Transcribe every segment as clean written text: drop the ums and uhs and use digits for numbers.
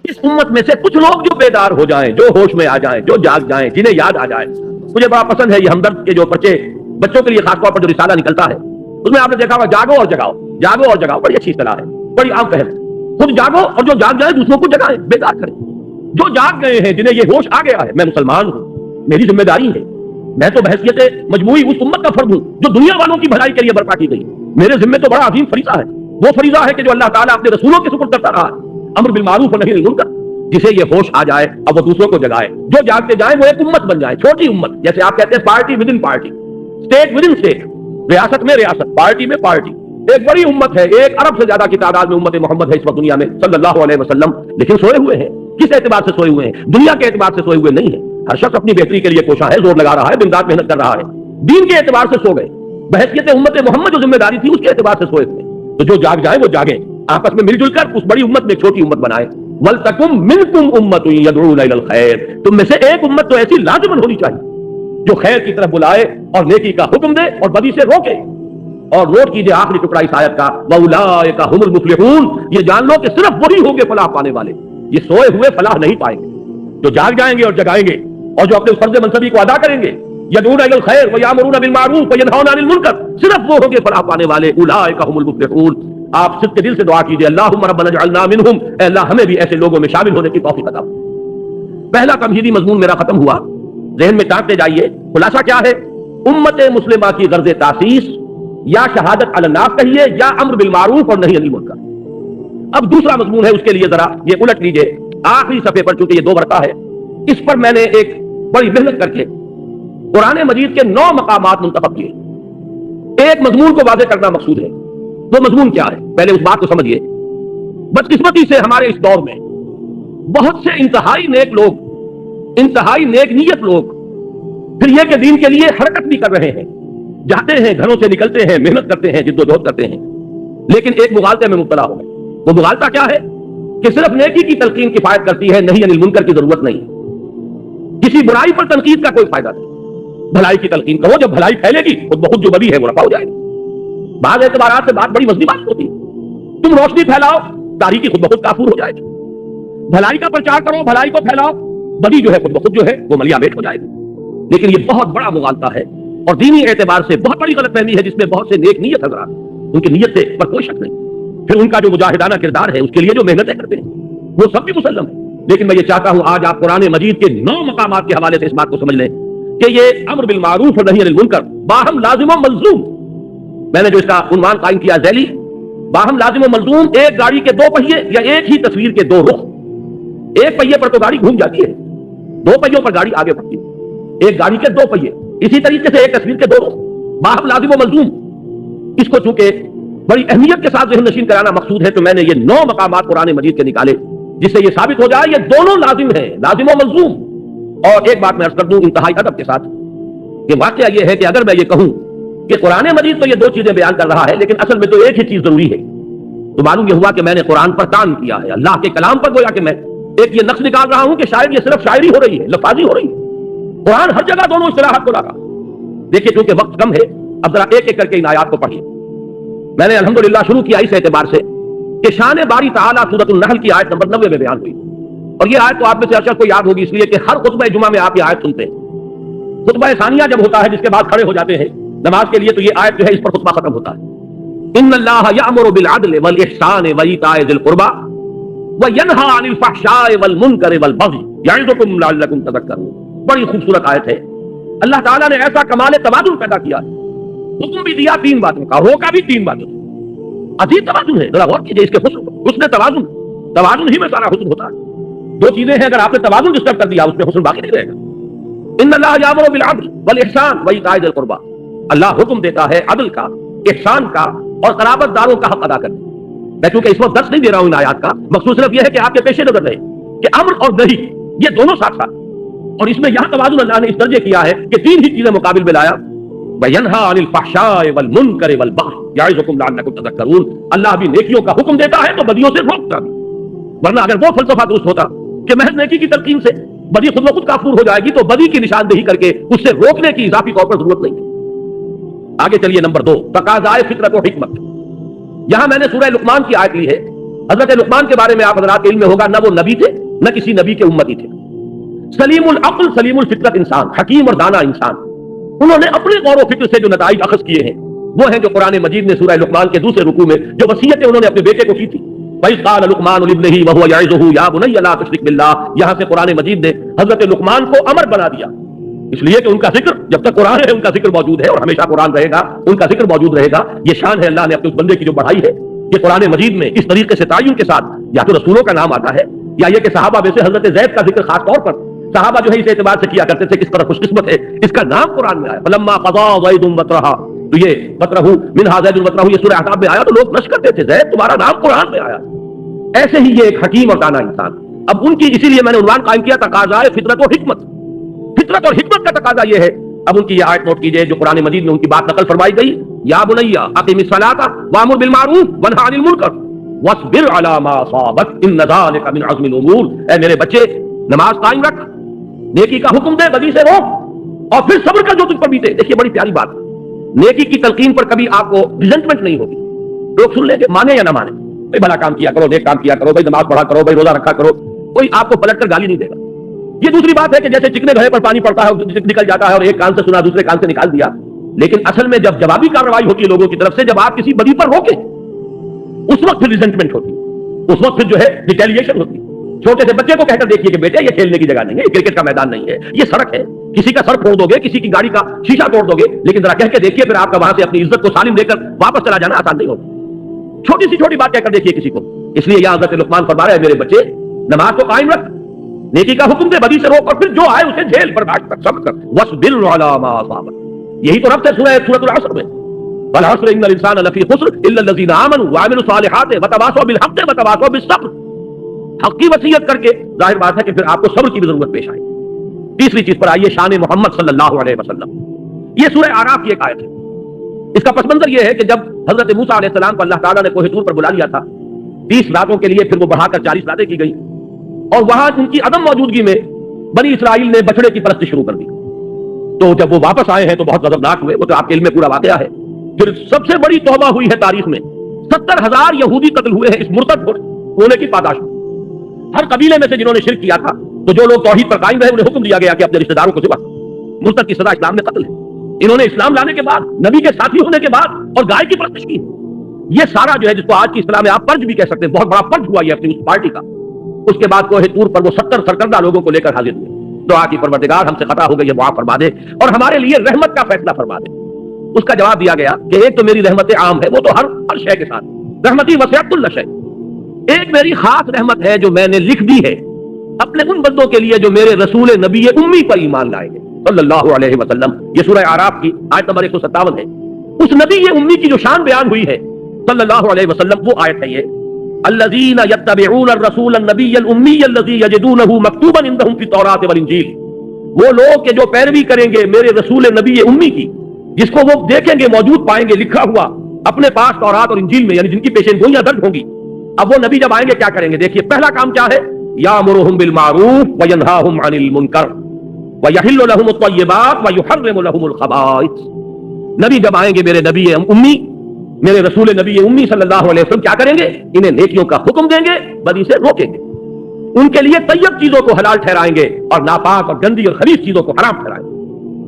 اس امت میں سے کچھ لوگ جو بیدار ہو جائیں، جو ہوش میں آ جائیں، جو جاگ جائیں، جنہیں یاد آ جائے. مجھے بڑا پسند ہے یہ ہمدرد کے جو پرچے بچوں کے لیے خاص طور پر جو رسالہ نکلتا ہے، اس میں آپ نے دیکھا ہوگا جاگو اور جگاؤ، جاگو اور جگاؤ. بڑی اچھی اصطلاح ہے، بڑی عام فہم. خود جاگو اور جو جاگ جائیں دوسروں کو جگائیں، بیدار کریں. جو جاگ گئے ہیں، جنہیں یہ ہوش آ گیا ہے، میں مسلمان ہوں، میری ذمہ داری ہے، میں تو بحیثیت مجموعی اس امت کا فرد ہوں جو دنیا والوں کی بھلائی کے لیے برپا کی گئی. میرے ذمہ تو بڑا عظیم فریضہ ہے. وہ فریضہ ہے کہ جو اللہ تعالیٰ اپنے رسولوں کے سپرد کرتا رہا، امر بالمعروف و نہی عن المنکر. جسے یہ ہوش آ جائے اب وہ دوسروں کو جگائے. جو جاگتے جائیں وہ ایک امت بن جائے، چھوٹی امت. جیسے آپ کہتے ہیں party with in party, state with in state, ریاست میں ریاست، پارٹی میں پارٹی. ایک بڑی امت ہے، 1 ارب سے زیادہ کی تعداد میں امت محمد ہے اس وقت دنیا میں صلی اللہ علیہ وسلم. لیکن سوئے ہوئے ہیں. کس اعتبار سے سوئے ہوئے ہیں؟ دنیا کے اعتبار سے سوئے ہوئے نہیں ہیں. ہر شخص اپنی بہتری کے لیے کوشاں ہے، زور لگا رہا ہے، دن رات محنت کر رہا ہے. دین کے اعتبار سے سو گئے. بحیثیت امت محمد جو ذمہ داری تھی اس کے اعتبار سے سوئے تھے. تو جو جاگ جائیں وہ جاگیں، آپس میں مل جل کر اس بڑی امت میں چھوٹی امت بنائیں. وَلْتَكُمْ مِنْكُمْ أُمَّةٌ يَدْعُونَ إِلَى الْخَيْرِ. تم میں سے ایک امت تو ایسی لازماً ہونی چاہیے جو خیر کی طرف بلائے اور نیکی کا حکم دے اور بدی سے روکے. اور نوٹ کیجئے آخری ٹکڑا اس آیت کا، وَأُولَٰئِكَ هُمُ الْمُفْلِحُونَ. یہ جان لو کہ صرف وہی ہوں گے فلاح پانے والے. یہ سوئے ہوئے فلاح نہیں پائیں گے. جو جاگ جائیں گے اور جگائیں گے اور جو اپنے فرض منصبی کو ادا کریں گے، يَدْعُونَ إِلَى الْخَيْرِ وَيَأْمُرُونَ بِالْمَعْرُوفِ وَيَنْهَوْنَ عَنِ الْمُنكَرِ. صرف وہ ہوں گے فلاح پانے والے. أُولَٰئِكَ هُمُ الْمُفْلِحُونَ. آپ صدق دل سے دعا کیجئے، اللہم ربنا اجعلنا منہم. اے اللہ ہمیں بھی ایسے لوگوں میں شامل ہونے کی توفیق عطا. پہلا تمہیدی مضمون میرا ختم ہوا. ذہن میں ٹانکتے جائیے. خلاصہ کیا ہے؟ امت مسلمہ کی غرض تاسیس یا شہادت علی الناس کہیے یا امر بالمعروف اور نہی عن المنکر. اب دوسرا مضمون ہے، اس کے لیے ذرا یہ الٹ لیجئے آخری صفحے پر، چونکہ یہ 2 ورقہ ہے. اس پر میں نے ایک بڑی محنت کر کے قرآن مجید کے 9 مقامات منتخب کیے. ایک مضمون کو واضح کرنا مقصود ہے. وہ مضمون کیا ہے؟ پہلے اس بات کو سمجھیے. بدقسمتی سے ہمارے اس دور میں بہت سے انتہائی نیک لوگ، انتہائی نیک نیت لوگ، پھر یہ کہ دین کے لیے حرکت بھی کر رہے ہیں، جاتے ہیں، گھروں سے نکلتے ہیں، محنت کرتے ہیں، جد و جہد کرتے ہیں، لیکن ایک مغالطے میں مبتلا ہو گئے. وہ مغالطہ کیا ہے؟ کہ صرف نیکی کی تلقین کفایت کرتی ہے، نہی عن المنکر کی ضرورت نہیں. کسی برائی پر تنقید کا کوئی فائدہ نہیں. بھلائی کی تلقین کرو، جب بھلائی پھیلے گی خود بخود جو بدی ہے وہ رفع ہو جائے گی. بعض اعتبارات سے بات بڑی مزید بات ہوتی ہے. تم روشنی پھیلاؤ، تاریکی خود بخود کافور ہو جائے گی. بھلائی کا پرچار کرو، بھلائی کو پھیلاؤ، بدی جو ہے خود بخود جو ہے وہ ملیا میٹ ہو جائے گی. لیکن یہ بہت بڑا مغالطہ ہے اور دینی اعتبار سے بہت بڑی غلط فہمی ہے، جس میں بہت سے نیک نیت حضرات، ان کی نیت سے پر کوئی شک نہیں. پھر ان کا جو مجاہدانہ کردار ہے، اس کے لیے جو محنتیں کرتے ہیں، وہ سب بھی مسلم ہے. لیکن میں یہ چاہتا ہوں آج آپ قرآن مجید کے 9 مقامات کے حوالے سے اس بات کو سمجھ لیں کہ یہ امر بالمعروف اور نہی عن المنکر باہم لازم و ملزوم. میں نے جو اس کا عنوان قائم کیا ذیلی، باہم لازم و ملزوم، ایک گاڑی کے 2 پہیے یا ایک ہی تصویر کے 2 رخ. ایک پہیے پر تو گاڑی گھوم جاتی ہے، 2 پہیوں پر گاڑی آگے بڑھتی ہے. ایک گاڑی کے 2 پہیے، اسی طریقے سے ایک تصویر کے 2 رخ، باہم لازم و ملزوم. اس کو چونکہ بڑی اہمیت کے ساتھ ذہن نشین کرانا مقصود ہے، تو میں نے یہ 9 مقامات قرآن مجید کے نکالے جس سے یہ ثابت ہو جائے یہ دونوں لازم ہیں، لازم و ملزوم. اور ایک بات میں عرض کر دوں انتہائی ادب کے ساتھ کہ واقعہ یہ ہے کہ اگر میں یہ کہوں کہ قرآن مجید تو یہ 2 چیزیں بیان کر رہا ہے، لیکن اصل میں تو ایک ہی چیز ضروری ہے، تو معلوم یہ ہوا کہ میں نے قرآن پر کام کیا ہے، اللہ کے کلام پر. گویا کہ میں ایک یہ نقص نکال رہا ہوں کہ شاید یہ صرف شاعری ہو رہی ہے، لفاظی ہو رہی ہے. قرآن ہر جگہ دونوں اصطلاحات کو لاگا. دیکھیے چونکہ وقت کم ہے، اب ذرا ایک ایک کر کے ان آیات کو پڑھیے. میں نے الحمدللہ شروع کیا اس اعتبار سے کہ شان باری تعالیٰ سورۃ النحل کی آیت نمبر 90 میں بیان ہوئی. اور یہ آیت تو آپ میں سے ارشد کو یاد ہوگی، اس لیے کہ ہر خطبہ جمعہ میں آپ یہ آیت سنتے ہیں. خطبہ ثانیہ جب ہوتا ہے، جس کے بعد کھڑے ہو جاتے ہیں نماز کے لیے، تو یہ آیت جو ہے اس پر خطبہ ختم ہوتا ہے. ان اللہ یأمر بالعدل والاحسان وایتاء ذی القربى وینہی عن الفحشاء والمنکر والبغی یعظکم لعلکم تذکرون. بڑی خوبصورت آیت ہے. اللہ تعالیٰ نے ایسا کمال توازن پیدا کیا ہے، حکم بھی دیا 3 باتوں کا، روکا بھی 3 باتوں کا. عجیب توازن ہے، ذرا غور کیجئے اس کے حسن توازن. توازن ہی میں سارا حسن ہوتا ہے. 2 چیزیں ہیں، اگر آپ نے توازن ڈسٹرب کر دیا اس میں حسن باقی نہیں رہے گا. ان اللہ یامر بالعدل والاحسان وایتاء ذی القربى. اللہ حکم دیتا ہے عدل کا، احسان کا اور قرابت داروں کا حق ادا کرنے. میں چونکہ اس وقت درس نہیں دے رہا ہوں ان آیات کا، مقصود صرف یہ ہے کہ آپ کے پیش نظر رہے کہ امر اور نہی یہ دونوں ساتھ ساتھ، اور اس میں یہاں توازن اللہ نے اس درجے کیا ہے کہ 3 ہی چیزیں مقابل میں لایا. وینہی عن الفحشاء والمنکر والبغی یعظکم لعلکم تذکرون. اللہ بھی نیکیوں کا حکم دیتا ہے تو بدیوں سے روکتا بھی. ورنہ اگر وہ فلسفہ درست ہوتا کہ محض نیکی کی تلقین سے بدی خود بخود کافور ہو جائے گی، تو بدی کی نشاندہی کر کے اس سے روکنے کی اضافی طور پر ضرورت نہیں. آگے چلیے نمبر 2، تقاضائے فطرت و حکمت. یہاں میں نے سورہ لقمان کی آیت لی ہے حضرت لقمان کے بارے میں آپ حضرات کے علم میں ہوگا، نہ وہ نبی تھے نہ کسی نبی کے امتی تھے، سلیم العقل سلیم الفطرت انسان، حکیم اور دانا انسان. انہوں نے اپنے غور و فکر سے جو نتائج اخذ کیے ہیں وہ ہیں جو قرآن مجید نے سورہ لقمان کے دوسرے رکوع میں جو وصیتیں انہوں نے اپنے بیٹے کو کی تھی. وَإِذْ قَالَ لُقْمَانُ لِابْنِهِ وَهُوَ يَعِظُهُ يَا بُنَيَّ لَا تُشْرِكْ بِاللَّهِ. یہاں سے قرآن مجید نے حضرت لقمان کو امر بنا دیا، اس لیے کہ ان کا ذکر جب تک قرآن ہے ان کا ذکر موجود ہے اور ہمیشہ قرآن رہے گا، ان کا ذکر موجود رہے گا. یہ شان ہے اللہ نے اپنے اس بندے کی جو بڑھائی ہے کہ قرآن مجید میں اس طریقے سے تعین کے ساتھ یا تو رسولوں کا نام آتا ہے یا یہ کہ صحابہ میں سے حضرت زید کا ذکر خاص طور پر صحابہ جو ہے اس اعتبار سے کیا کرتے تھے کس طرح خوش قسمت ہے اس کا نام قرآن میں آیا. فلما قضا زید وطرها، تو یہ وطرہ منہا زید وطرہ یہ سورہ احزاب میں آیا تو لوگ نش کرتے تھے زید تمہارا نام قرآن میں آیا. ایسے ہی یہ ایک حکیم اور دانا انسان. اب ان کی اسی لیے میں نے عنوان قائم کیا تقاضا فطرت و حکمت. فطرت اور حکمت کا تقاضا یہ ہے. اب ان کی یہ آیت نوٹ کیجئے جو قرآن مجید میں ان کی بات نقل فرمائی گئی، یا بنیا اقم الصلاۃ وامر بالمعروف وانہا عن المنکر واصبر علی ما اصابک ان ذلک من عزم الامور. اے میرے بچے نماز قائم رکھ، نیکی کا حکم دے، بدی سے روک اور پھر صبر کر جو تجھ پر بیتے. دیکھیے بڑی پیاری بات، نیکی کی تلقین پر کبھی آپ کو ریزنٹمنٹ نہیں ہوگی. لوگ سن لیں گے مانے یا نہ مانے، بھائی بھلا کام کیا کرو، نیک کام کیا کرو، بھائی نماز پڑھا کرو، بھائی روزہ رکھا کرو، کوئی آپ کو پلٹ کر گالی نہیں دے گا. یہ دوسری بات ہے کہ جیسے چکنے گھڑے پر پانی پڑتا ہے نکل جاتا ہے اور ایک کان سے سنا دوسرے کان سے نکال دیا. لیکن اصل میں جب جوابی کارروائی ہوتی ہے لوگوں کی طرف سے، جب آپ کسی بدی پر روکیں اس وقت پھر ریزنٹمنٹ ہوتی ہے، اس وقت پھر جو ہے ریٹیلیشن ہوتی ہے. چھوٹے سے بچے کو کہہ کر دیکھیے کہ بیٹے یہ کھیلنے کی جگہ نہیں ہے، یہ کرکٹ کا میدان نہیں ہے، یہ سڑک ہے. کسی کا سر پھوڑ دو گے، کسی کی گاڑی کا شیشہ توڑ دو گے، لیکن ذرا کہہ کے دیکھیے پھر آپ کا وہاں سے اپنی عزت کو سالم لے کر واپس چلا جانا آسان نہیں ہوگا. چھوٹی سی چھوٹی بات کہہ کر دیکھیے کسی کو. اس لیے یہاں حضرت لقمان فرما رہے ہیں میرے بچے نماز کو قائم رکھ، نیکی کا حکم دے، بدی سے روک اور پھر جو آئے اسے جھیل برداشت کر، صبر کر. وَاصْبِرْ عَلَىٰ مَا أَصَابَكَ. یہی تو رب سے سورۃ العصر میں وَالْعَصْرِ إِنَّ الْإِنسَانَ لَفِي خُسْرٍ إِلَّا الَّذِينَ آمَنُوا وَعَمِلُوا الصَّالِحَاتِ وَتَوَاصَوْا بِالْحَقِّ وَتَوَاصَوْا بِالصَّبْرِ. حق کی وصیت کر کے ظاہر بات ہے کہ پھر آپ کو صبر کی بھی ضرورت پیش آئے. تیسری چیز پر آئیے شان محمد صلی اللہ علیہ وسلم. یہ سورہ اعراف کی ایک آیت ہے. اس کا پس منظر یہ ہے کہ جب حضرت موسیٰ علیہ السلام کو اللہ تعالیٰ نے کوہ طور پر بلا لیا تھا 30 راتوں کے لیے، پھر وہ بڑھا کر 40 راتیں کی گئی اور وہاں ان کی عدم موجودگی میں بنی اسرائیل نے بچڑے کی پرستی شروع کر دی. تو جب وہ واپس آئے ہیں تو بہت غضبناک ہوئے، وہ تو آپ کے علم میں پورا واقعہ ہے. پھر سب سے بڑی توبہ ہوئی ہے تاریخ میں، 70,000 یہودی قتل ہوئے ہیں اس مرتد ہونے کی پاداش میں. ہر قبیلے میں سے جنہوں نے شرک کیا تھا تو جو لوگ توحید پر قائم رہے انہیں حکم دیا گیا کہ اپنے رشتہ داروں کو ذبح. مرتد کی سزا اسلام میں قتل ہے. انہوں نے اسلام لانے کے بعد، نبی کے ساتھی ہونے کے بعد اور گائے کی پرستش کی. یہ سارا جو ہے جس کو آج کی اصطلاح میں آپ فرض بھی کہہ سکتے ہیں، بہت بڑا فرض ہوا یہ اپنی اس پارٹی کا. اس کے بعد کوہ طور پر وہ 70 سرکردہ لوگوں کو لے کر حاضر ہوئے. دعا کی پروردگار ہم سے خطا ہو گئی ہے معاف فرما دے اور ہمارے لیے رحمت کا فیصلہ فرما دے. اس کا جواب دیا گیا کہ ایک تو میری رحمت عام ہے، وہ تو ہر شے کے ساتھ، رحمتی وسعت کل شے. ایک میری خاص رحمت ہے جو میں نے لکھ دی ہے اپنے ان بندوں کے لیے جو میرے رسول نبی امی پر ایمان لائیں گے صلی اللہ علیہ وسلم. یہ سورہ اعراف کی آیت نمبر 157 ہے. اس نبی امی کی جو شان بیان ہوئی ہے صلی اللہ علیہ وسلم، وہ آیت ہے یہ الذین یتبعون الرسول النبی الامی الذی یجدونہ مکتوبا عندہم فی التوراۃ والانجیل. وہ لوگ کہ جو پیروی کریں گے میرے رسول نبی امی کی، جس کو وہ دیکھیں گے موجود پائیں گے لکھا ہوا اپنے پاس تورات اور انجیل میں، یعنی جن کی پیشین گوئیاں درج ہوں گی. اب وہ نبی جب آئیں گے کیا کریں گے؟ دیکھیے پہلا کام کیا ہے، یامرہم بالمعروف وینہاہم عن المنکر ویحل لہم الطیبات ویحرم لہم الخبائث. نبی جب آئیں گے میرے نبی امی، میرے رسول نبی امی صلی اللہ علیہ وسلم کیا کریں گے؟ انہیں نیکیوں کا حکم دیں گے، بدی سے روکیں گے. ان کے لیے طیب چیزوں کو حلال ٹھہرائیں گے اور ناپاک اور گندی اور خبیث چیزوں کو حرام ٹھہرائیں گے.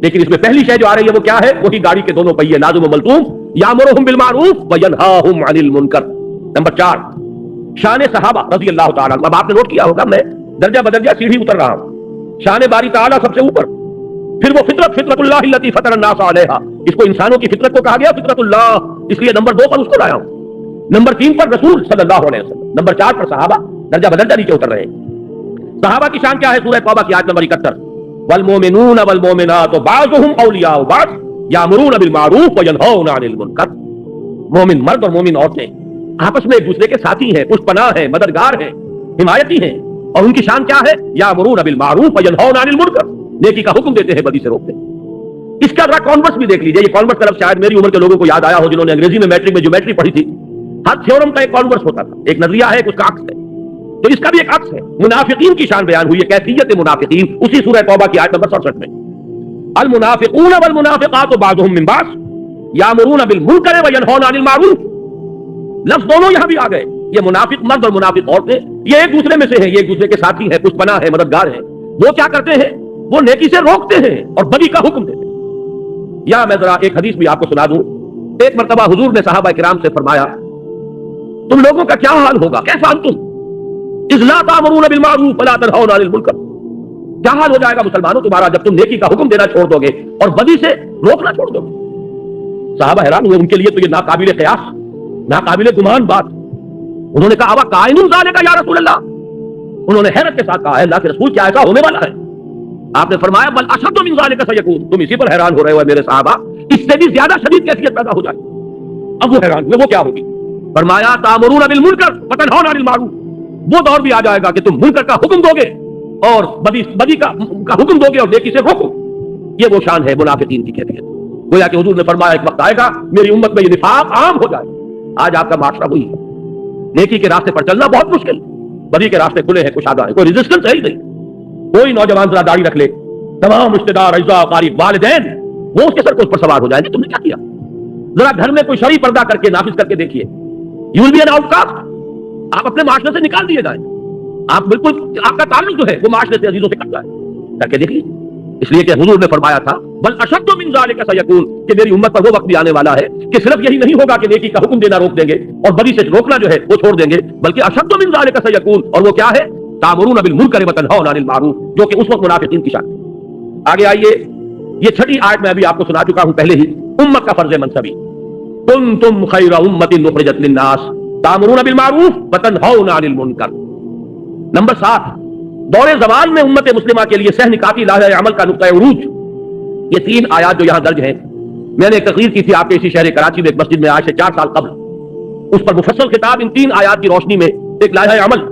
لیکن اس میں پہلی شے جو آ رہی ہے وہ کیا ہے؟ وہی گاڑی کے دونوں پہیے لازم و ملزوم، یامرہم بالمعروف وینہاہم عن المنکر. نمبر 4 شان صحابہ رضی اللہ تعالیٰ. اب آپ نے نوٹ کیا ہوگا میں درجہ بدرجہ سیڑھی اتر رہا ہوں. شان باری تعالیٰ سب سے اوپر، پھر وہ فطرت اللہ التی فطر الناس علیہا. اس کو انسانوں کی فطرت کو کہا گیا فطرت اللہ، اس لیے نمبر 2 پر اس کو لایا ہوں. نمبر 3 پر رسول صلی اللہ علیہ وسلم. نمبر 4 پر صحابہ، درجہ بدرجہ نیچے اتر رہے ہیں. صحابہ کی شان کیا ہے؟ سورہ توبہ کی آیت نمبر 71 والمؤمنون والمؤمنات بعضهم اولیاء بعض یامرون بالمعروف وینہون عن المنکر. مومن مرد اور مومن عورتیں آپس میں ایک دوسرے کے ساتھی ہیں، پشت پناہ ہیں، مددگار ہیں، حمایتی ہیں. اور ان کی شان کیا ہے؟ یامرون بالمعروف وینہون عن المنکر. نیکی کا حکم دیتے ہیں، بدی سے روکتے ہیں. اس کا ذرا کانورس بھی دیکھ لیجیے. یہ کانورس طرف شاید میری عمر کے لوگوں کو یاد آیا ہو جنہوں نے انگریزی میں میٹرک میں جیومیٹری پڑھی تھی. ہر تھیورم کا ایک کانورس ہوتا تھا، ایک نظریہ ہے، اس کا عکس ہے. تو اس کا بھی ایک عکس ہے. منافقین کی شان بیان ہوئی ہے، کیفیت منافقین، اسی سورہ توبہ کی آیت نمبر 67 میں. المنافقون والمنافقات بعضهم من بعض یامرون بالمنکر وینہون عن المعروف. لفظ دونوں یہاں بھی آ گئے. یہ منافق مرد اور منافق عورتیں یہ ایک دوسرے میں سے ہیں, یہ ایک دوسرے کے ساتھی ہیں, کچھ پناہ ہے, مددگار ہیں. وہ کیا کرتے ہیں, وہ نیکی سے روکتے ہیں اور بدی کا حکم دیتے ہیں. یا میں ذرا ایک حدیث بھی آپ کو سنا دوں. ایک مرتبہ حضور نے صحابہ کرام سے فرمایا, تم لوگوں کا کیا حال ہوگا, کیسا انتم اذ لا تأمرون بالمعروف ولا تنهون عن المنکر, کیا حال ہو جائے گا مسلمانوں تمہارا جب تم نیکی کا حکم دینا چھوڑ دو گے اور بدی سے روکنا چھوڑ دو گے. صحابہ حیران ہوئے, ان کے لیے تو یہ ناقابل قیاس, ناقابل گمان بات. انہوں نے کہا اوا کائن ذالک یا رسول اللہ, انہوں نے حیرت کے ساتھ کہا, اللہ کے رسول کیا ایسا ہونے والا ہے؟ آپ نے فرمایا بل اشد من ذالک سیکون, تم اسی پر حیران ہو رہے ہو میرے صحابہ, اس سے بھی زیادہ شدید کیفیت پیدا ہو جائے. اب وہ حیران ہوئے, وہ کیا ہوگی؟ فرمایا تامرون بالمنکر وتنہون عن المعروف, وہ دور بھی آ جائے گا کہ تم منکر کا حکم دو گے اور بدی کا حکم دو گے اور نیکی سے روکو. یہ وہ شان ہے منافقین کی کیفیت. گویا کہ حضور نے فرمایا ایک وقت آئے گا میری امت میں یہ نفاق عام ہو جائے. آج آپ کا معاشرہ وہی ہے, نیکی کے راستے پر چلنا بہت مشکل, بدی کے راستے کھلے ہیں, کشادہ ہیں, کوئی ریزسٹنس ہے ہی نہیں. کوئی نوجوان ذرا داڑھی رکھ لے, تمام رشتے دار, اعزاء, اقارب, والدین وہ اس کے سر کو اس پر سوار ہو جائیں گے, تم نے کیا کیا؟ ذرا گھر میں کوئی شرعی پردہ کر کے نافذ کر کے دیکھیے, you will be an outcast, آپ اپنے معاشرے سے نکال دیے جائیں. آپ بالکل, آپ کا تعلق جو ہے وہ معاشرے سے, عزیزوں سے کٹ جائے. کر کے دیکھیے. اس لیے کہ حضور نے فرمایا تھا بل اشد من ذالک سیکون, کہ میری امت پر وہ وقت بھی آنے والا ہے کہ صرف یہی نہیں ہوگا کہ نیکی کا حکم دینا روک دیں گے اور بدی سے روکنا جو ہے وہ چھوڑ دیں گے, بلکہ اشد من ذالک سیکون, اور وہ کیا ہے؟ تامرون بالمنکر وتنہون عن المعروف, جو کہ اس وقت منافقین کی شان. آگے آئیے, یہ چھٹی آیت میں ابھی آپ کو سنا چکا ہوں پہلے ہی, امت کا فرض منصبی. کنتم خیر امۃ اخرجت للناس تامرون بالمعروف وتنہون عن المنکر. نمبر 7, دور زمان میں امت مسلمہ کے لیے سہ نکاتی لاہ عمل کا نقطہ عروج. یہ 3 آیات جو یہاں درج ہیں, میں نے ایک تقریر کی تھی آپ کے اسی شہر کراچی میں ایک مسجد میں آج سے 4 سال قبل. اس پر مفصل خطاب ان 3 آیات کی روشنی میں ایک لاہ عمل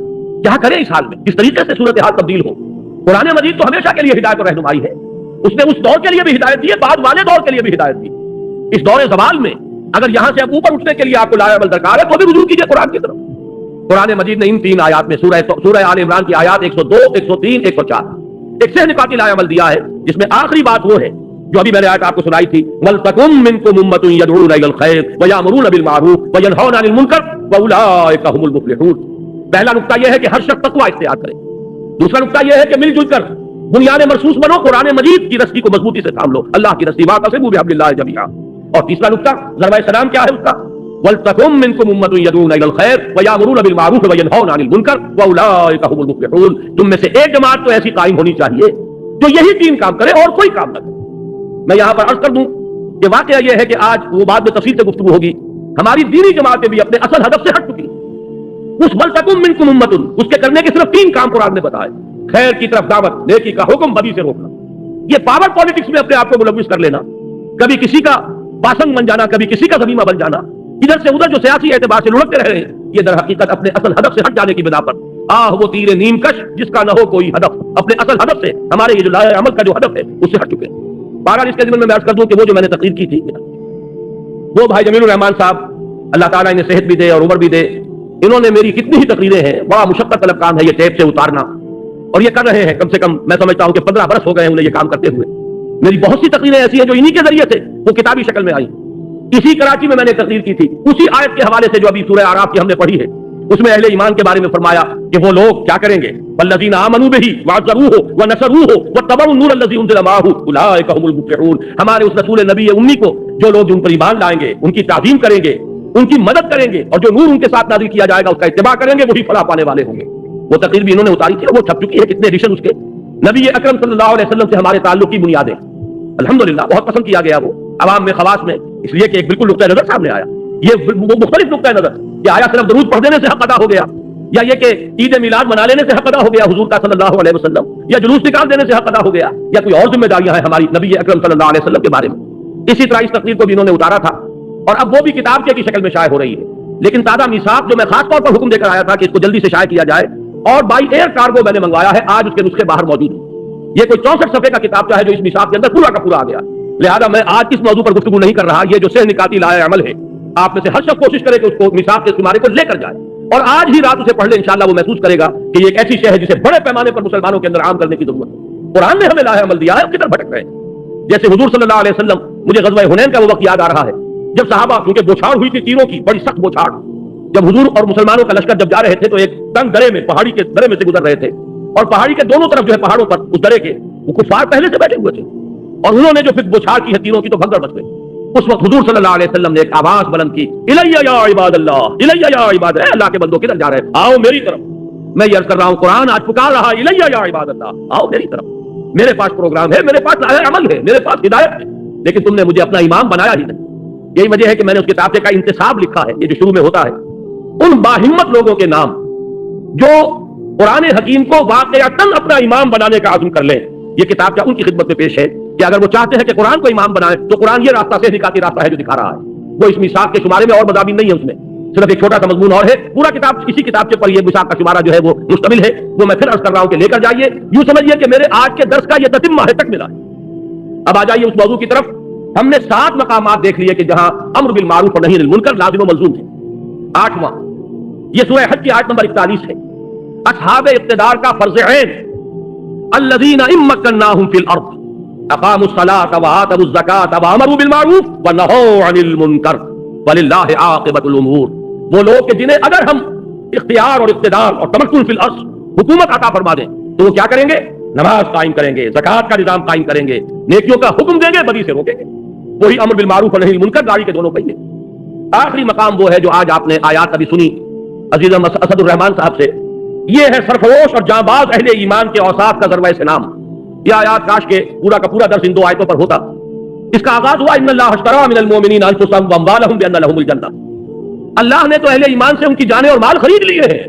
کیا کریں اس حال میں, کس طریقے سے صورتحال تبدیل ہو. قرآن مجید تو ہمیشہ کے لیے ہدایت اور رہنمائی ہے, اس نے اس دور کے لیے بھی ہدایت دی ہے, بعد والے دور کے لیے بھی ہدایت دی. اس دور زوال میں اگر یہاں سے اب اوپر اٹھنے کے لیے آپ کو لاہ عمل درکار ہے تو بھی رجوع کیجیے قرآن کی طرف. قرآن مجید نے ان 3 آیات میں سورہ آل عمران کی آیات 102, 103, 104 ایک سہ نکاتی لاہ عمل دیا ہے, جس میں آخری بات وہ ہے جو ابھی میں نے آیت آپ کو سنائی تھی, وَلْتَكُن مِّنكُمْ أُمَّةٌ يَدْعُونَ إِلَى الْخَيْرِ وَيَأْمُرُونَ بِالْمَعْرُوفِ وَيَنْهَوْنَ عَنِ الْمُنكَرِ وَأُولَٰئِكَ هُمُ الْمُفْلِحُونَ. پہلا نقطہ یہ ہے کہ ہر شخص تقویٰ اختیار کرے. دوسرا نقطہ یہ ہے کہ مل جل کر بنیاد مرصوص بنو, قرآن مجید کی رسی کو مضبوطی سے تھام لو, اللہ کی رسی, واعتصموا بحبل اللہ جميعا. اور تیسرا نقطہ ضربۂ سلام کیا ہے اس کا, وَلْتَكُن مِّنكُمْ أُمَّةٌ يَدْعُونَ إِلَى الْخَيْرِ وَيَأْمُرُونَ بِالْمَعْرُوفِ وَيَنْهَوْنَ عَنِ الْمُنكَرِ وَأُولَٰئِكَ هُمُ الْمُفْلِحُونَ. تم میں سے ایک جماعت تو ایسی قائم ہونی چاہیے جو یہی 3 کام کرے اور کوئی کام نہ کرے. میں یہاں پر عرض کر دوں کہ واقعہ یہ ہے کہ آج وہ بعد میں تفصیل سے گفتگو ہوگی, ہماری دینی جماعتیں بھی اپنے اصل ہدف سے ہٹ چکی. اس وَلْتَكُن مِّنكُمْ أُمَّةٌ, اس کے کرنے کے صرف 3 کام قرآن نے بتائے, خیر کی طرف دعوت, نیکی کا حکم, بدی سے روکنا. یہ پاور پالیٹکس میں اپنے آپ کو ملوث کر لینا, کبھی کسی کا پاسنگ بن جانا, کبھی کسی کا ضمیمہ بن جانا, ادھر سے ادھر جو سیاسی اعتبار سے لڑکتے رہ رہے ہیں, یہ در حقیقت اپنے اصل ہدف سے ہٹ جانے کی بنا پر وہ تیر نیم کش جس کا نہ ہو کوئی ہدف, اپنے اصل ہدف سے, ہمارے یہ جو لاہ عمل کا جو ہدف ہے اس سے ہٹ چکے ہیں. بہرحال اس کے ذمن میں عرض کر دوں کہ وہ جو میں نے تقریر کی تھی, وہ بھائی جمیل الرحمان صاحب, اللہ تعالیٰ انہیں صحت بھی دے اور عمر بھی دے, انہوں نے میری کتنی ہی تقریریں ہیں, بڑا مشقت طلب کام ہے یہ ٹیپ سے اتارنا, اور یہ کر رہے ہیں کم سے کم میں سمجھتا ہوں کہ 15 برس ہو گئے ہیں انہیں یہ کام کرتے ہوئے. میری بہت سی تقریریں ایسی ہیں جو انہی کے ذریعے سے وہ کتابی شکل میں آئی. اسی کراچی میں نے تقریر کی تھی اسی آیت کے حوالے سے جو ابھی سورہ اعراف کی ہم نے پڑھی ہے, اس میں اہل ایمان کے بارے میں فرمایا کہ وہ لوگ کیا کریں گے, والذین آمنوا بہ وعزروہ ونصروہ واتبعوا النور الذی انزل معہ اولئک هم المفلحون. ہمارے اس رسول نبی امی کو جو لوگ ان پر ایمان لائیں گے, ان کی تعظیم کریں گے, ان کی مدد کریں گے, اور جو نور ان کے ساتھ نازل کیا جائے گا اس کا اتباع کریں گے, وہی فلاح پانے والے ہوں گے. وہ تقریر بھی انہوں نے اتاری تھی اور وہ چھپ چکی ہے, کتنے ایڈیشن اس کے. نبی اکرم صلی اللہ علیہ وسلم سے ہمارے تعلق کی بنیادیں الحمدللہ بہت پسند کیا گیا وہ عوام میں, خواص میں, اس لیے کہ ایک بالکل نقطۂ نظر سامنے آیا. یہ وہ مختلف نقطۂ نظر کہ آیا صرف درود پڑھ دینے سے حق ادا ہو گیا, یا یہ کہ عید میلاد منا لینے سے حق ادا ہو گیا حضور کا صلی اللہ علیہ وسلم, یا جلوس نکال دینے سے حق ادا ہو گیا, یا کوئی اور ذمہ داریاں ہیں ہماری نبی اکرم صلی اللہ علیہ وسلم کے بارے میں. اسی طرح اس تقریر کو بھی انہوں نے اتارا تھا اور اب وہ بھی کتاب کی شکل میں شائع ہو رہی ہے. لیکن تازہ میثاق جو میں خاص طور پر حکم دے کر آیا تھا کہ اس کو جلدی سے شائع کیا جائے, اور بائی ایئر کارگو میں نے منگوایا ہے, آج اس کے نسخے باہر موجود ہیں. یہ کوئی 64 صفحے کا کتاب چاہے جو اس میثاق کے اندر پورا کا پورا آ گیا. لہذا میں آج اس موضوع پر گفتگو نہیں کر رہا. یہ جو سہ نکاتی لاہ عمل ہے, آپ میں سے ہر شخص کوشش کرے کہ اس کو میثاق کے استعمال کو لے کر جائے, اور آج ہی رات اسے پڑھ لے, انشاءاللہ وہ محسوس کرے گا کہ یہ ایک ایسی شے ہے جسے بڑے پیمانے پر مسلمانوں کے اندر عام کرنے کی ضرورت ہے. قرآن نے ہمیں لاہ عمل دیا ہے, کدھر بھٹک رہے ہیں. جیسے حضور صلی اللہ علیہ وسلم, مجھے غزوہ حنین کا وہ وقت یاد آ رہا ہے جب صحابہ, کیونکہ بوچھاڑ ہوئی تھی تیروں کی, بڑی سخت بوچھاڑ, جب حضور اور مسلمانوں کا لشکر جب جا رہے تھے تو ایک تنگ درے میں، پہاڑی کے درے میں سے گزر رہے تھے، اور پہاڑی کے دونوں طرف جو ہے پہاڑوں پر اس درے کے وہ کفار پہلے سے بیٹھے ہوئے تھے، اور انہوں نے جو پھر بوچھار کی ہے تیروں کی تو بھگدڑ مچ گئی۔ اس وقت حضور صلی اللہ علیہ وسلم نے ایک آواز بلند کی، الیہ یا عباد اللہ، الیہ یا عباد، اے اللہ کے بندوں کدھر جا رہے ہیں، آؤ میری طرف۔ میں یہ عرض کر رہا ہوں قرآن آج پکار رہا ہے، الیہ یا عباد اللہ، آؤ میری طرف، میرے پاس پروگرام ہے، میرے پاس عمل ہے، میرے پاس ہدایت ہے، لیکن تم نے مجھے اپنا امام بنایا ہی نہیں۔ یہی وجہ ہے کہ میں نے اس کتاب کا انتصاب لکھا ہے، یہ جو شروع میں ہوتا ہے ان باہمت لوگوں کے نام جو قرآن حکیم کو واقعتاً اپنا امام بنانے کا عزم کر لیں۔ یہ کتاب کیا ان کی خدمت میں پیش ہے کہ اگر وہ چاہتے ہیں کہ قرآن کو امام بنائیں تو قرآن یہ راستہ سے نکاتی راستہ ہے جو دکھا رہا ہے، وہ اس میثاق کے شمارے میں اور مضامین نہیں ہے، اس میں صرف ایک چھوٹا سا مضمون اور ہے، پورا کتاب اسی کتاب کے پر یہ میثاق کا شمارہ جو ہے وہ مشتمل ہے۔ وہ میں پھر عرض کر رہا ہوں کہ لے کر جائیے، یوں سمجھیے کہ میرے آج کے درس کا یہ تتمہ ہے، تک ملا ہے۔ اب آ جائیے اس موضوع کی طرف۔ ہم نے 7 مقامات دیکھ لیے کہ جہاں امر بالمعروف اور نہی عن المنکر لازم و ملزوم ہے۔ 8واں یہ سورہ حج کی آیت نمبر 41 ہے، اصحاب اقتدار کا فرض عین، الذین ان مکناہم فی الارض اقاموا الصلاۃ وآتوا الزکاۃ وامروا بالمعروف ونہوا عن المنکر وللہ عاقبۃ الامور۔ وہ لوگ کہ جنہیں اگر ہم اختیار اور اقتدار اور تمکن فی الارض، حکومت عطا فرما دیں تو وہ کیا کریں گے؟ نماز قائم کریں گے، زکوٰۃ کا نظام قائم کریں گے، نیکیوں کا حکم دیں گے، بدی سے روکیں گے۔ وہی امر بالمعروف اور نہی عن المنکر گاڑی کے دونوں پہیے۔ آخری مقام وہ ہے جو آج آپ نے آیات ابھی سنی عزیز اسد الرحمان صاحب سے، یہ ہے سرفروش اور جانباز اہل ایمان کے اوصاف کا ذروہ سنام۔ یہ آیات کاش کے پورا کا پورا درس ان 2 آیتوں پر ہوتا۔ اس کا آغاز ہوا ان اللہ اشتری من المؤمنین انفسهم واموالهم بان لهم الجنہ، اللہ نے تو اہل ایمان سے ان کی جانیں اور مال خرید لیے ہیں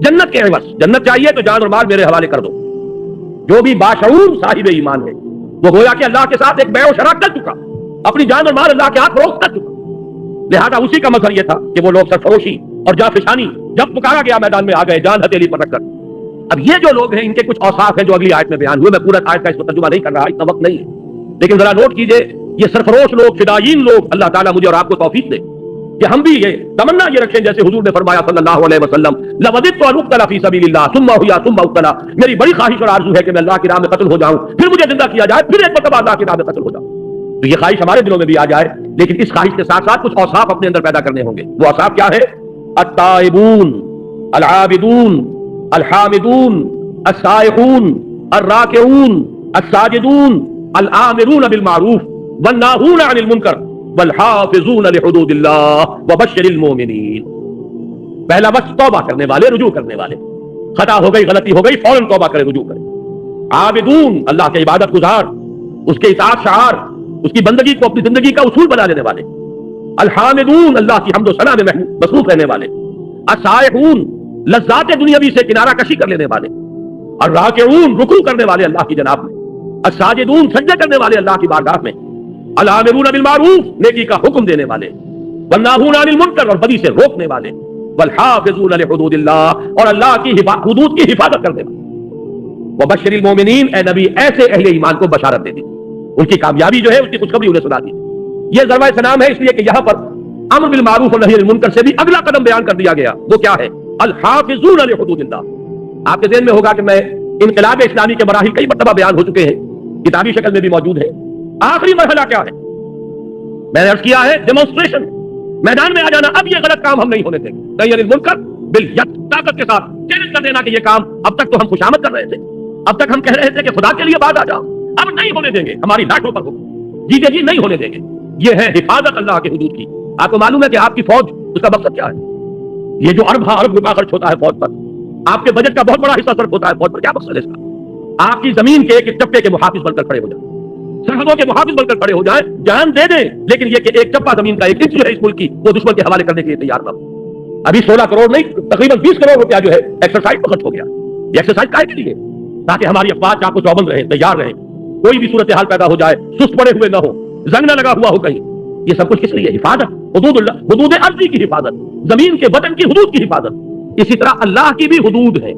جنت کے عوض۔ جنت چاہیے تو جان اور مال میرے حوالے کر دو۔ جو بھی باشعور صاحب ایمان ہے وہ گویا کہ اللہ کے ساتھ ایک بیع و شراء کر چکا، اپنی جان اور مال اللہ کے ہاتھ فروخت کر چکا۔ لہذا اسی کا مظہر یہ تھا کہ وہ لوگ سرفروشی اور جافشانی جب پکارا گیا میدان میں آ گئے، جان ہتھیلی پر رکھ کر۔ اب یہ جو لوگ ہیں ان کے کچھ اوصاف ہیں جو اگلی آیت میں بیان ہوئے، میں پورا آیت کا اس پر ترجمہ نہیں کر رہا، اتنا وقت نہیں ہے، لیکن ذرا نوٹ کیجئے یہ سرفروش لوگ، فدائین لوگ، اللہ تعالیٰ مجھے اور آپ کو توفیق دے کہ ہم بھی یہ تمنا یہ رکھیں جیسے حضور نے فرمایا صلی اللہ علیہ وسلم، لوددت ان اقتل فی سبیل اللہ ثم احیا ثم اقتل، میری بڑی خواہش اور آرزو ہے کہ میں اللہ کی راہ میں قتل ہو جاؤں، پھر مجھے زندہ کیا جائے، پھر ایک مرتبہ اللہ کی راہ میں قتل ہو جاؤں۔ تو یہ خواہش ہمارے دلوں میں بھی آ جائے، لیکن اس خواہش کے ساتھ ساتھ کچھ اوصاف اپنے اندر پیدا کرنے ہوں گے۔ وہ اوصاف کیا ہے؟ التائبون، العابدون، الحامدون، السائحون، الراکعون، الساجدون، الآمرون بالمعروف والناہون عن المنکر والحافظون لحدود اللہ وبشر المؤمنین۔ پہلا وقت توبہ کرنے والے، رجوع کرنے والے، خطا ہو گئی، غلطی ہو گئی، فوراً توبہ کرے، رجوع کرے۔ عابدون، اللہ کے عبادت گزار، اس کے اطاعت شعار، اس کی بندگی کو اپنی زندگی کا اصول بنا لینے والے۔ الحامدون، اللہ کی حمد و ثنا میں مصروف رہنے والے۔ السائحون، لذات دنیاوی سے کنارہ کشی کر لینے والے۔ الراکعون، رکوع کرنے والے اللہ کی جناب میں۔ الساجدون، سجدے کرنے والے اللہ کی بارگاہ میں۔ الآمرون بالمعروف، نیکی کا حکم دینے والے۔ والناہون عن المنکر، اور بدی سے روکنے والے۔ والحافظون لحدود اللہ، اور اللہ کی حدود کی حفاظت کرنے والے۔ وبشر المؤمنین، اے نبی ایسے اہل ایمان کو بشارت دے دی، ان کی کامیابی جو ہے اس کی خوشخبری انہیں سنا دی۔ یہ ضربہ سلام ہے اس لیے کہ یہاں پر امر بالمعروف اور نہی عن المنکر سے بھی اگلا قدم بیان کر دیا گیا، وہ کیا ہے؟ الحافظون لحدود اللہ۔ آپ کے ذہن میں ہوگا کہ میں انقلاب اسلامی کے مراحل کئی مرتبہ بیان ہو چکے ہیں، کتابی شکل میں بھی موجود ہے۔ آخری مرحلہ کیا ہے؟ میں نے عرض کیا ہے ڈیمونسٹریشن، میدان میں آ جانا۔ اب یہ غلط کام ہم نہیں ہونے دیں گے، نہی عن المنکر بالید، طاقت کے ساتھ چیلنج کر دینا کہ یہ کام اب تک تو ہم خوشامد کر رہے تھے، اب تک ہم کہہ رہے تھے کہ خدا کے لیے باز آ جاؤ، اب نہیں ہونے دیں گے، ہماری لاٹھوں پر حکم، جیتے جی نہیں ہونے دیں گے۔ یہ ہے حفاظت اللہ کے حدود کی۔ آپ کو معلوم ہے کہ آپ کی فوج، اس کا مقصد کیا ہے؟ یہ جو ارب روپیہ خرچ ہوتا ہے فوج پر، آپ کے بجٹ کا بہت بڑا حصہ صرف ہوتا ہے فوج پر، کیا مقصد ہے اس کا؟ آپ کی زمین کے ایک چپے کے محافظ بن کر کھڑے ہو جائیں، سرحدوں کے محافظ بن کر کھڑے ہو جائیں، جان دے دیں، لیکن یہ کہ ایک چپا زمین کا، ایک انچ جو ہے اس ملک کی، وہ دشمن کے حوالے کرنے کے لیے تیار نہ ہو۔ ابھی 16 کروڑ نہیں، تقریباً 20 کروڑ روپیہ جو ہے ایکسرسائز پر خرچ ہو گیا۔ یہ ایکسرسائز کائے کے لیے؟ تاکہ ہماری افواج چاقو چوبند رہے، تیار رہے، کوئی بھی صورتحال پیدا ہو جائے سست پڑے ہوئے نہ ہو، زنگ نہ لگا ہوا ہو کہیں۔ یہ سب کچھ کس لیے؟ حفاظت، حدود اللہ، حدود ارضی کی حفاظت، زمین کے وطن کی حدود کی حفاظت۔ اسی طرح اللہ کی بھی حدود ہے،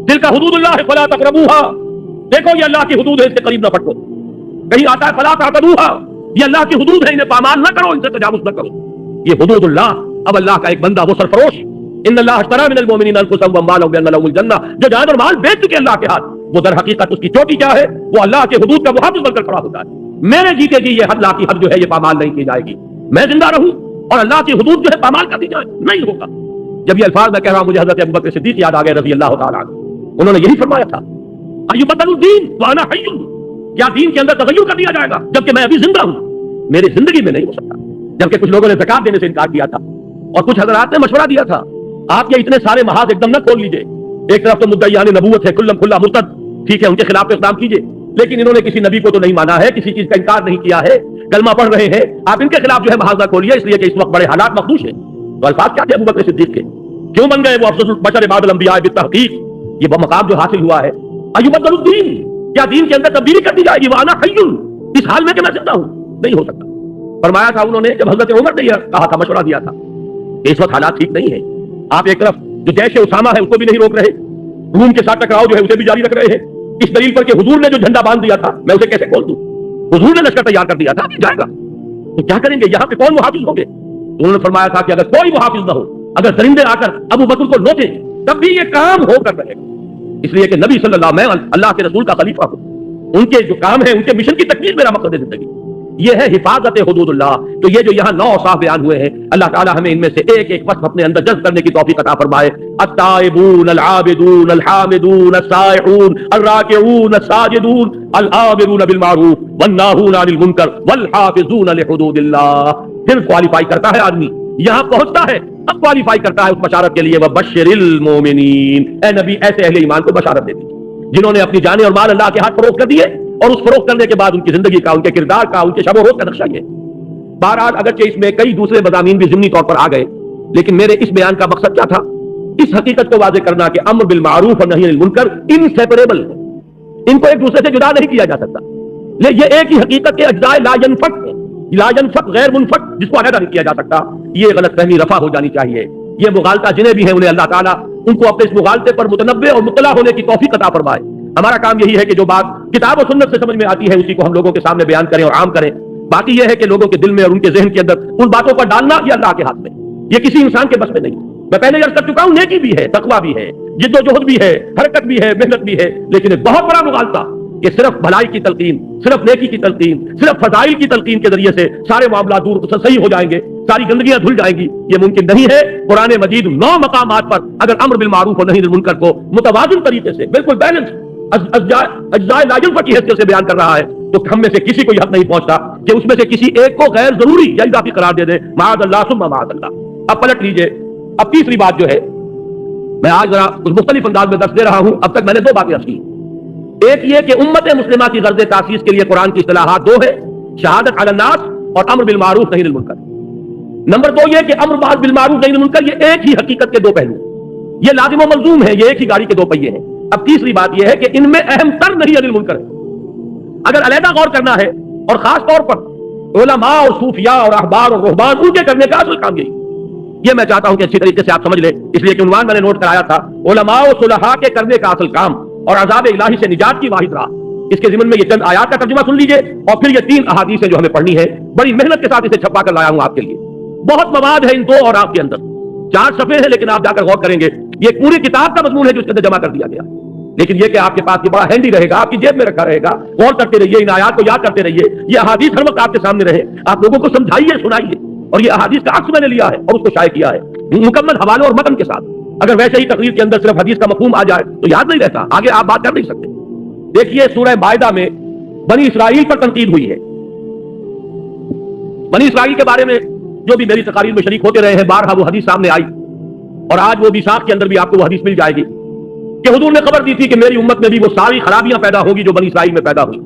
تلک حدود اللہ فلا تقربوها، دیکھو یہ اللہ کی حدود ہے، اس سے قریب نہ پھٹکو۔ کہیں آتا ہے فلا تعتدوها، یہ اللہ کی حدود ہے، انہیں پامال نہ کرو، ان سے تجاوز نہ کرو۔ یہ حدود اللہ۔ اب اللہ کا ایک بندہ وہ سرفروش، ان اللہ اشتری من المؤمنین انفسهم واموالهم بان لهم الجنہ، جو جان اور مال بیچ چکے اللہ کے ہاتھ، وہ در حقیقت اس کی چوٹی کیا ہے؟ وہ اللہ کے حدود کا محافظ بن کر کھڑا ہوتا ہے۔ میرے جیتے جی یہ اللہ کی حد جو ہے یہ پامال نہیں کی جائے گی، میں زندہ رہوں، اور اللہ کی حدود جو ہے پامال کر دی جائے، نہیں ہوگا۔ جب یہ الفاظ میں کہہ رہا ہوں مجھے حضرت ابوبکر صدیق یاد آ گئے رضی اللہ تعالیٰ عنہ، انہوں نے یہی فرمایا تھا ایبدل الدین وانا حی، کیا دین کے اندر تغیر کر دیا جائے گا جبکہ میں ابھی زندہ ہوں؟ میری زندگی میں نہیں ہو سکتا۔ جبکہ کچھ لوگوں نے زکات دینے سے انکار کیا تھا اور کچھ حضرات نے مشورہ دیا تھا آپ یہ اتنے سارے محاذ ایک دم نہ کھول لیجئے، ایک طرف تو مدعیان نبوت ہے کلم کھلا مرتد، ٹھیک ہے ان کے خلاف اقدام کیجئے، لیکن انہوں نے کسی نبی کو تو نہیں مانا ہے، کسی چیز کا انکار نہیں کیا ہے، کلمہ پڑھ رہے ہیں، آپ ان کے خلاف جو ہے محاذ نہ کھولیے، اس لیے کہ اس وقت بڑے حالات مخدوش ہیں۔ تو الفاظ کیا تھے ابوبکر صدیق کے؟ کیوں بن گئے وہ افضل البشر بعد الانبیاء بالتحقیق؟ یہ وہ مقام جو حاصل ہوا ہے ایبدل الدین، کیا دین کے اندر تبدیلی کر دی جائے گی وانا حی، اس حال میں کہ میں زندہ ہوں؟ نہیں ہو سکتا۔ فرمایا تھا انہوں نے جب حضرت عمر نے یہ کہا تھا، مشورہ دیا تھا کہ اس وقت حالات ٹھیک نہیں ہے، آپ ایک طرف جو جیش اسامہ ہے اس کو بھی نہیں روک رہے، روم کے ساتھ ٹکراؤ جو ہے اسے بھی جاری رکھ رہے ہیں، اس دلیل پر کہ حضور نے جو جھنڈا باندھ دیا تھا میں اسے کیسے کھول دوں؟ حضور نے لشکر تیار کر دیا تھا، جائے گا تو کیا کریں گے؟ یہاں پہ کون محافظ ہوں گے؟ تو انہوں نے فرمایا تھا کہ اگر کوئی محافظ نہ ہو، اگر درندے آ کر ابو بکر کو نوچیں تب بھی یہ کام ہو کر رہے گا، اس لیے کہ نبی صلی اللہ علیہ وسلم اللہ کے رسول کا خلیفہ ہوں، ان کے جو کام ہے ان کے مشن کی تکمیل میرا مقصد ہے زندگی، یہ ہے حفاظت حدود اللہ۔ تو یہ جو یہاں 9 اوصاف بیان ہوئے ہیں، اللہ تعالی ہمیں ان میں سے ایک ایک وصف اپنے اندر جذب کرنے کی توفیق عطا فرمائے۔ التائبون العابدون الحامدون السائحون الراکعون الساجدون الآمرون بالمعروف والناہون عن المنکر والحافظون لحدود اللہ۔ پھر کوالیفائی کرتا ہے آدمی، یہاں پہنچتا ہے اب کوالیفائی کرتا ہے اس بشارت کے لیے، وبشر المومنین، اے نبی ایسے اہل ایمان کو بشارت دے دی جنہوں نے اپنی جانیں اور مال اللہ کے ہاتھ فروخت کر دیے، اور اس فروخت کرنے کے بعد ان کی زندگی کا، ان کے کردار کا، ان کے شب و روز کا نقشہ یہ۔ بہرحال اگرچہ اس میں کئی دوسرے مضامین بھی ضمنی طور پر آ گئے، لیکن میرے اس بیان کا مقصد کیا تھا؟ اس حقیقت کو واضح کرنا کہ امر بالمعروف اور نہی عن المنکر انسیپریبل ہے، ان کو ایک دوسرے سے جدا نہیں کیا جا سکتا، یہ ایک ہی حقیقت کے اجزاء لا ينفك ہیں، لا ينفك غیر منفک، جس کو علیحدہ نہیں کیا جا سکتا۔ یہ غلط فہمی رفع ہو جانی چاہیے۔ یہ مغالطہ جنہیں بھی ہیں انہیں اللہ تعالیٰ ان کو اپنے اس مغالطے پر متنبع اور مطلع ہونے کی توفیق عطا فرمائے۔ ہمارا کام یہی ہے کہ جو بات کتاب و سنت سے سمجھ میں آتی ہے اسی کو ہم لوگوں کے سامنے بیان کریں اور عام کریں۔ باقی یہ ہے کہ لوگوں کے دل میں اور ان کے ذہن کے اندر ان باتوں پر ڈالنا یہ اللہ کے ہاتھ میں، یہ کسی انسان کے بس میں نہیں۔ میں پہلے عرض کر چکا ہوں، نیکی بھی ہے، تقویٰ بھی ہے، جد و جہد بھی ہے، حرکت بھی ہے، محنت بھی ہے، لیکن ایک بہت بڑا مغالطہ کہ صرف بھلائی کی تلقین، صرف نیکی کی تلقین، صرف فضائل کی تلقین کے ذریعے سے سارے معاملات دور صحیح ہو جائیں گے، ساری گندگیاں دھل جائیں گی، یہ ممکن نہیں ہے۔ قرآن مجید 9 مقامات پر اگر امر بالمعروف اور نہی عن المنکر کو متوازن طریقے سے بالکل بیلنس اجزاء لا ينفك کی حیثیت سے بیان کر رہا ہے، تو ہم میں سے کسی کو یہ حق نہیں پہنچتا کہ اس میں سے کسی ایک کو غیر ضروری یا اضافی قرار دے دے، معاذ اللہ ثم معاذ اللہ۔ اب پلٹ لیجئے، اب تیسری بات جو ہے، میں آج ذرا اس مختلف انداز میں درس دے رہا ہوں، اب تک میں نے 2 باتیں عرض کی۔ ایک یہ کہ امت مسلمہ کی غرض تاسیس کے لیے قرآن کی اصطلاحات 2 ہے، شہادت علی الناس اور امر بالمعروف نہی عن المنکر۔ نمبر 2 یہ کہ امر بالمعروف نہی عن المنکر یہ ایک ہی حقیقت کے 2 پہلو، یہ لازم و ملزوم ہے، یہ ایک ہی گاڑی کے 2 پہیے ہیں۔ اب تیسری بات یہ ہے کہ ان میں اہم تر نہی عن المنکر ہے، اگر علیحدہ غور کرنا ہے، اور خاص طور پر علماء اور صوفیاء اور احبار اور رہبان ان کے کرنے کا اصل کام یہی، یہ میں چاہتا ہوں کہ اچھی طریقے سے آپ سمجھ لیں، اس لیے کہ عنوان میں نے نوٹ کرایا تھا علماء و صلحاء کے کرنے کا اصل کام اور عذاب الہی سے نجات کی واحد راہ۔ اس کے ضمن میں یہ چند آیات کا ترجمہ سن لیجئے، اور پھر یہ 3 احادیث ہیں جو ہمیں پڑھنی ہے، بڑی محنت کے ساتھ اسے چھپا کر لایا ہوں آپ کے لیے، بہت مواد ہے ان 2 اور آپ کے اندر، 4 صفحے ہیں، لیکن آپ جا کر غور کریں گے یہ پوری کتاب کا مضمون ہے جو اس کے اندر جمع کر دیا گیا، لیکن یہ کہ آپ کے پاس یہ بڑا ہینڈی رہے گا، آپ کی جیب میں رکھا رہے گا، غور کرتے رہیے، ان آیات کو یاد کرتے رہیے، یہ احادیث ہر وقت آپ کے سامنے رہے، آپ لوگوں کو سمجھائیے، سنائیے، اور یہ احادیث کا عکس میں نے لیا ہے اور اس کو شائع کیا ہے مکمل حوالوں اور متن کے ساتھ۔ اگر ویسے ہی تقریر کے اندر صرف حدیث کا مفہوم آ جائے تو یاد نہیں رہتا، آگے آپ بات کر نہیں سکتے۔ دیکھیے سورہ مائدہ میں بنی اسرائیل پر تنقید ہوئی ہے، بنی اسرائیل کے بارے میں جو بھی میری تقاریر میں شریک ہوتے رہے ہیں بارہا وہ حدیث سامنے آئی، اور آج وہ میثاق کے اندر بھی آپ کو وہ حدیث مل جائے گی کہ حضور نے خبر دی تھی کہ میری امت میں بھی وہ ساری خرابیاں پیدا ہوگی جو بنی اسرائیل میں پیدا ہوئی،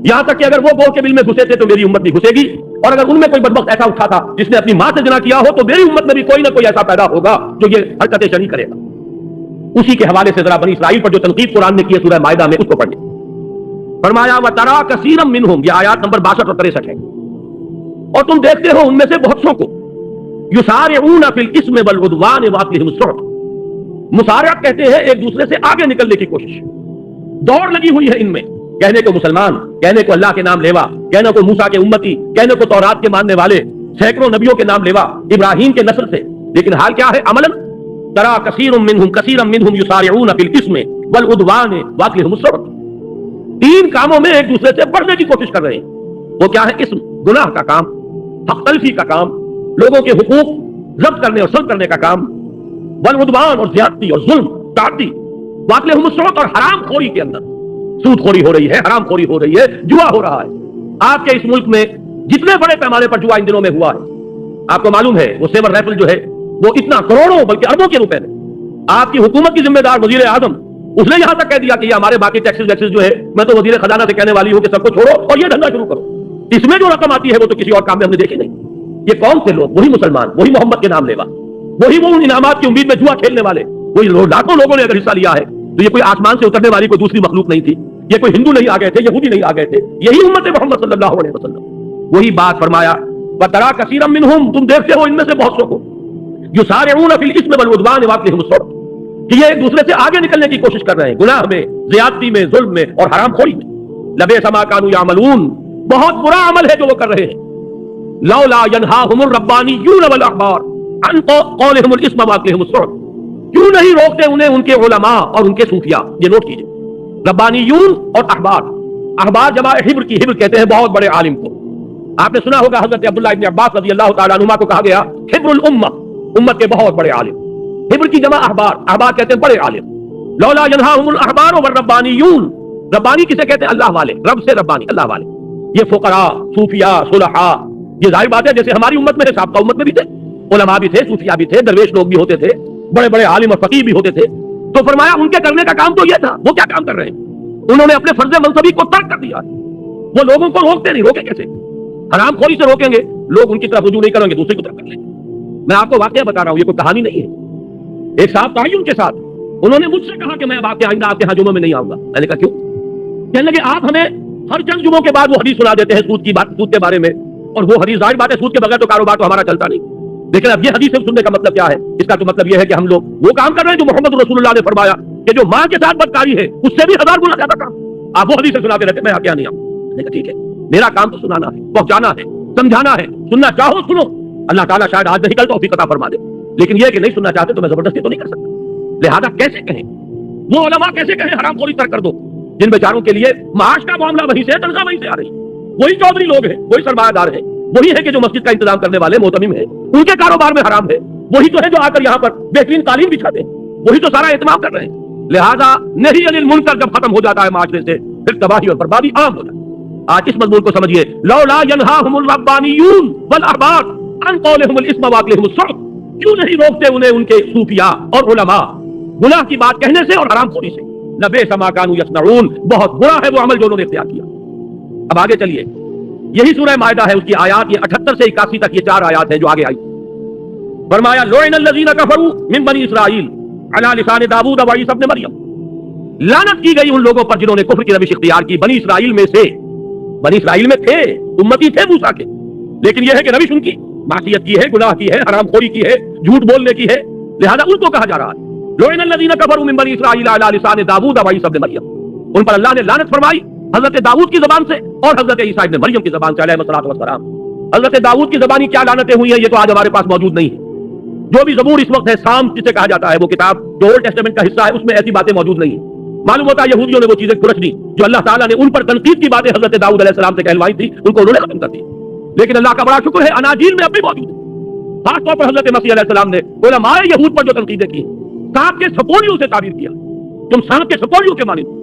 یہاں تک کہ اگر وہ گول کے بل میں گھسے تھے تو میری امت بھی گھسے گی، اور اگر ان میں کوئی بدبخت ایسا اٹھا تھا جس نے اپنی ماں سے جنا کیا ہو تو میری امت میں بھی کوئی نہ کوئی ایسا پیدا ہوگا جو یہ حرکتیں شریک کرے گا۔ اسی کے حوالے سے ذرا بنی اسرائیل پر جو تنقید قرآن نے کی ہے سورہ مائدہ میں اس کو پڑھیں۔ فرمایا وَتَرَىٰ كَثِيرًا مِّنْهُمْ، یہ آیات نمبر 62 اور 63 ہے، اور تم دیکھتے ہو ان میں سے بہت سو کو يُسَارِعُونَ فِي الْإِثْمِ وَالْعُدْوَانِ وَأَكْلِهِمُ السُّحْتَ، مسارعت کہتے ہیں ایک دوسرے سے آگے نکلنے کی کوشش، دوڑ لگی ہوئی ہے ان میں، کہنے کو مسلمان، کہنے کو اللہ کے نام لیوا، کہنے کو موسیٰ کے امتی، کہنے کو تورات کے ماننے والے، سینکڑوں نبیوں کے نام لیوا ابراہیم کے نسل سے، لیکن حال کیا ہے عملاً؟ ترى كثير منهم يسارعون في الإثم والعدوان وأكلهم السحت، 3 کاموں میں ایک دوسرے سے بڑھنے کی کوشش کر رہے ہیں۔ وہ کیا ہے؟ اسم، گناہ کا کام، حق تلفی کا کام، لوگوں کے حقوق ضبط کرنے اور سلب کرنے کا کام، والعدوان اور زیادتی اور ظلم تعدی، واکلہم السحت اور حرام خوری کے اندر سود خوری ہو رہی ہے، حرام خوری ہو رہی ہے، جوا ہو رہا ہے۔ آپ کے اس ملک میں جتنے بڑے پیمانے پر جوا ان دنوں میں ہوا ہے، آپ کو معلوم ہے وہ سیور رائفل جو ہے وہ اتنا کروڑوں بلکہ اربوں کے روپے میں، آپ کی حکومت کی ذمہ دار وزیر اعظم اس نے یہاں تک کہہ دیا کہ یہ ہمارے باقی ٹیکسز ویکسز جو ہے میں تو وزیر خزانہ سے کہنے والی ہوں کہ سب کو چھوڑو اور یہ دھندا شروع کرو، اس میں جو رقم آتی ہے وہ تو کسی اور کام میں ہم نے دیکھی نہیں۔ یہ کون سے لوگ؟ وہی مسلمان، وہی محمد کے نام لیوا، وہی وہ انعامات کی امید میں جوا کھیلنے والے، وہی لاکھوں لوگوں نے اگر حصہ لیا ہے تو یہ کوئی آسمان سے اترنے والی کوئی دوسری مخلوق نہیں تھی، یہ کوئی ہندو نہیں آ گئے تھے، یہودی نہیں آ گئے تھے، یہی امت محمد صلی اللہ علیہ وسلم۔ وہی بات فرمایا وَتَرَىٰ كَثِيرًا مِّنْهُمْ، تم دیکھتے ہو ان میں سے بہت سو کو يُسَارِعُونَ فِي الْإِثْمِ وَالْعُدْوَانِ وَأَكْلِهِمُ السُّحْتَ، کہ یہ ایک دوسرے سے آگے نکلنے کی کوشش کر رہے ہیں گناہ میں، زیادتی میں، ظلم میں اور حرام خوری میں۔ لَبِئْسَ مَا كَانُوا يَعْمَلُونَ، بہت برا عمل ہے جو وہ کر رہے ہیں۔ لَوْلَا يَنْهَاهُمُ الرَّبَّانِيُّونَ وَالْأَحْبَارُ عَنْ قَوْلِهِمُ الْإِثْمَ وَأَكْلِهِمُ السُّحْتَ، کیوں نہیں روکتے انہیں ان کے علماء اور ان کے صوفیاء؟ یہ نوٹ کیجئے، ربانیون اور احبار، احبار جمع حبر کی، حبر کہتے ہیں بہت بڑے عالم کو۔ آپ نے سنا ہوگا حضرت عبداللہ ابن عباس رضی اللہ تعالیٰ عنہما کو کہا گیا حبر الامہ، امت کے بہت بڑے عالم۔ حبر کی جمع احبار، احبار کہتے ہیں بڑے عالم۔ لولا ینہاہم الاحبار والربانیون، ربانی کسے کہتے ہیں؟ اللہ والے، رب سے ربانی، اللہ والے۔ یہ فقراء، صوفیاء، صلحاء، یہ ظاہر بات ہے جیسے ہماری امت میں ہے، سابقہ امت میں بھی تھے، علماء بھی تھے، صوفیاء بھی تھے، درویش لوگ بھی ہوتے تھے، بڑے بڑے عالم اور فقیہ بھی ہوتے تھے۔ تو فرمایا ان کے کرنے کا کام تو یہ تھا، وہ کیا کام کر رہے ہیں؟ انہوں نے اپنے فرض منصبی کو ترک کر دیا۔ وہ لوگوں کو روکتے نہیں، روکے کیسے؟ حرام خوری سے روکیں گے، لوگ ان کی طرف رجوع نہیں کریں گے، دوسرے کی طرف کر لیں گے۔ میں آپ کو واقعہ بتا رہا ہوں، یہ کوئی کہانی نہیں ہے۔ ایک صاحب تعین کے ساتھ انہوں نے مجھ سے کہا کہ میں آپ کے آئندہ آپ کے ہاں جمعوں میں نہیں آؤں گا۔ میں نے کہا کیوں؟ کہنے لگے آپ ہمیں ہر چند جمعوں کے بعد وہ حدیث سنا دیتے ہیں سود کی بات، سود کے بارے میں، اور وہ حدیث ظاہر بات ہے سود کے بغیر تو کاروبار تو ہمارا چلتا نہیں، لیکن اب یہ حدیث سننے کا مطلب کیا ہے؟ اس کا تو مطلب یہ ہے کہ ہم لوگ وہ کام کر رہے ہیں جو محمد رسول اللہ نے فرمایا کہ جو ماں کے ساتھ بدکاری ہے اس سے بھی 1000 گنا زیادہ کام۔ آپ وہ حدیث سناتے رہتے، میں آپ کیا نہیں آؤں۔ میں نے کہا ٹھیک ہے، میرا کام تو سنانا ہے، پہنچانا ہے، سمجھانا ہے، سننا چاہو سنو، اللہ تعالیٰ شاید آج نہیں کل توفیق عطا فرما دے، لیکن یہ کہ نہیں سننا چاہتے تو میں زبردستی تو نہیں کر سکتا۔ لہذا کیسے کہیں وہ علماء، کیسے کہیں حرام خوری ترک کر دو، جن بیچاروں کے لیے معاش کا معاملہ وہیں سے، تنخواہ وہیں سے آ رہی، وہی چودھری لوگ ہیں، وہی سرمایہ دار ہیں، وہی ہے کہ جو مسجد کا انتظام کرنے والے محتمم ہیں، ان کے کاروبار میں حرام ہے، وہی تو ہے جو آ کر یہاں پر بہترین قالین بچھاتے ہیں، وہی تو سارا اہتمام کر رہے ہیں۔ لہذا نہی عن المنکر جب ختم ہو جاتا ہے معاشرے سے، پھر تباہی اور بربادی عام ہو جاتی ہے۔ آج اس مضمون کو سمجھیے، لولا ینہاہم الربانیون والاحبار عن قولہم الاسم واکلہم السحت، کیوں نہیں روکتے انہیں ان کے صوفیاء اور علماء گناہ کی بات کہنے سے اور حرام خوری سے؟ لبئس ما کانوا یصنعون، بہت برا ہے وہ عمل جو انہوں نے اختیار کیا۔ اب آگے چلیے، یہی سورہ مائدہ ہے، اس کی آیات یہ 78 سے 81 تک، یہ 4 آیات ہیں جو آگے آئی۔ فرمایا لعن الذین کفروا من بنی اسرائیل علی لسان داؤد و عیسی ابن مریم، لعنت کی گئی ان لوگوں پر جنہوں نے کفر کی روش اختیار کی بنی اسرائیل میں سے۔ بنی اسرائیل میں تھے، امتی تھے موسیٰ کے، لیکن یہ ہے کہ روش ان کی معصیت کی ہے، گناہ کی ہے، حرام خوری کی ہے، جھوٹ بولنے کی ہے، لہذا ان کو کہا جا رہا ہے لعن الذین کفروا من بنی اسرائیل علی لسان داؤد و عیسی ابن مریم، ان پر اللہ نے لعنت فرمائی حضرت داؤد کی زبان سے اور حضرت عیسیٰ ابن مریم کی زبان سے علیہ الصلوۃ والسلام۔ حضرت داؤد کی زبانی کیا لعنتیں ہوئی ہیں یہ تو آج ہمارے پاس موجود نہیں ہے۔ جو بھی زبور اس وقت ہے، سام جسے کہا جاتا ہے، وہ کتاب جو اولڈ ٹیسٹمنٹ کا حصہ ہے، اس میں ایسی باتیں موجود نہیں ہیں۔ معلوم ہوتا ہے یہودیوں نے وہ چیزیں کھرچ دی جو اللہ تعالیٰ نے ان پر تنقید کی باتیں حضرت داؤد علیہ السلام سے کہلوائی تھی، ان کو انہوں نے ختم کر دی، لیکن اللہ کا بڑا شکر ہے اناجیل میں اب بھی موجود ہے۔ خاص طور پر حضرت مسیح علیہ السلام نے علماء یہود پر جو تنقیدیں کی، سانپ کے سپولیوں سے تعبیر کیا، تم سانپ کے سپولیوں کے مانند،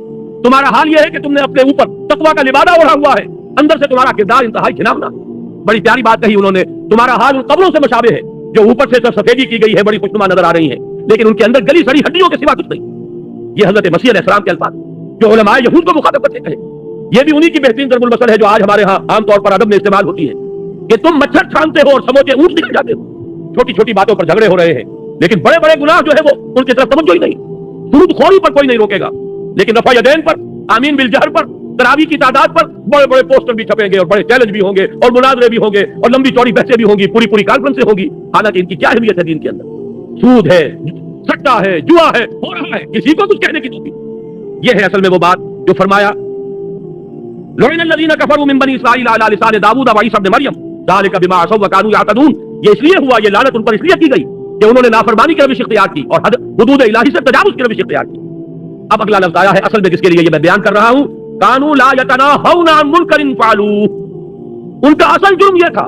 تمہارا حال یہ ہے کہ تم نے اپنے اوپر تقویٰ کا لبادہ اوڑھا ہوا ہے، اندر سے تمہارا کردار انتہائی گھناؤنا۔ بڑی پیاری بات کہی انہوں نے، تمہارا حال ان قبروں سے مشابہ ہے جو اوپر سے سفیدی کی گئی ہے، بڑی خوشنما نظر آ رہی ہیں، لیکن ان کے اندر گلی سڑی ہڈیوں کے سوا کچھ نہیں۔ یہ حضرت مسیح علیہ السلام کے الفاظ جو علماء یہود کو مخاطب کرتے کہے، یہ بھی انہی کی بہترین ضرب المثل ہے جو آج ہمارے ہاں عام طور پر ادب میں استعمال ہوتی ہے کہ تم مچھر چھانتے ہو اور سموچے اونٹ نکل جاتے ہو۔ چھوٹی چھوٹی باتوں پر جھگڑے ہو رہے ہیں، لیکن بڑے بڑے گناہ جو ہے وہ ان کی طرف توجہ ہی نہیں۔ سود خوری پر کوئی نہیں روکے گا، لیکن رفع یدین پر، آمین بالجہر پر، تراویح کی تعداد پر بڑے بڑے پوسٹر بھی چھپیں گے اور بڑے چیلنج بھی ہوں گے اور مناظرے بھی ہوں گے اور لمبی چوڑی بحثیں بھی ہوں گی، پوری کانفرنسیں ہوں گی، حالانکہ ان کی کیا اہمیت ہے دین کے اندر؟ سود ہے، سٹا ہے، جوا ہے، ہو رہا ہے، کسی کو کچھ کہنے کی توفیق۔ یہ ہے اصل میں وہ بات جو فرمایا لعن الذین کفروا من بنی اسرائیل علی لسان داؤد و عیسی ابن مریم ذلک بما عصوا وکانوا یعتدون، یہ اس لیے ہوا، یہ لعنت ان پر اس لیے کی گئی کہ انہوں نے نافرمانی کی روش اختیار کی اور حدود الہی سے تجاوز کی روش اختیار کی۔ اب اگلا لفظ آیا ہے اصل میں جس کے لیے یہ میں بیان کر رہا ہوں، کانوا لا یتناہون عن منکر فعلوہ، ان کا اصل جرم یہ تھا،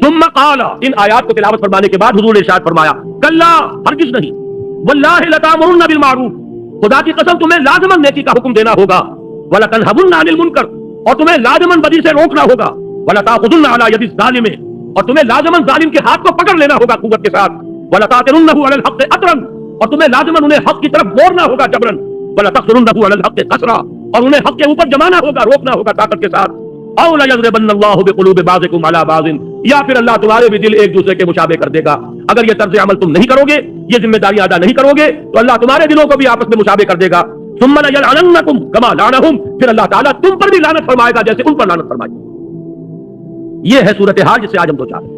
ثم قال، ان آیات کو تلاوت فرمانے کے بعد حضور نے ارشاد فرمایا کلا، ہرگز نہیں، واللہ لتامرن بالمعروف، خدا کی قسم تمہیں لازماً نیکی کا حکم دینا ہوگا، ولتنہون عن المنکر، اور تمہیں لازماً بدی سے روکنا ہوگا، ولتأخذن علی ید الظالم، اور تمہیں لازماً ظالم کے ہاتھ کو پکڑ لینا ہوگا قوت کے ساتھ، ولتأترنہ علی الحق اطرا، اور تمہیں لازماً انہیں حق کی طرف موڑنا ہوگا جبرن، ولتقصرنہ علی الحق قصرا، اور انہیں حق کے اوپر جمانا ہوگا، روکنا ہوگا طاقت کے ساتھ، او لیضربن اللہ بقلوب بعضکم علی بعض، یا پھر اللہ تمہارے بھی دل ایک دوسرے کے مشابہ کر دے گا۔ اگر یہ طرز عمل تم نہیں کرو گے، یہ ذمہ داریاں ادا نہیں کرو گے، تو اللہ تمہارے دلوں کو بھی آپس میں مشابہ کر دے گا۔ ثم لیلعننکم کما لعنہم، پھر اللہ تعالیٰ تم پر بھی لعنت فرمائے گا جیسے ان پر لعنت فرمائی۔ یہ ہے صورتحال جس سے آج ہم دو چار ہیں۔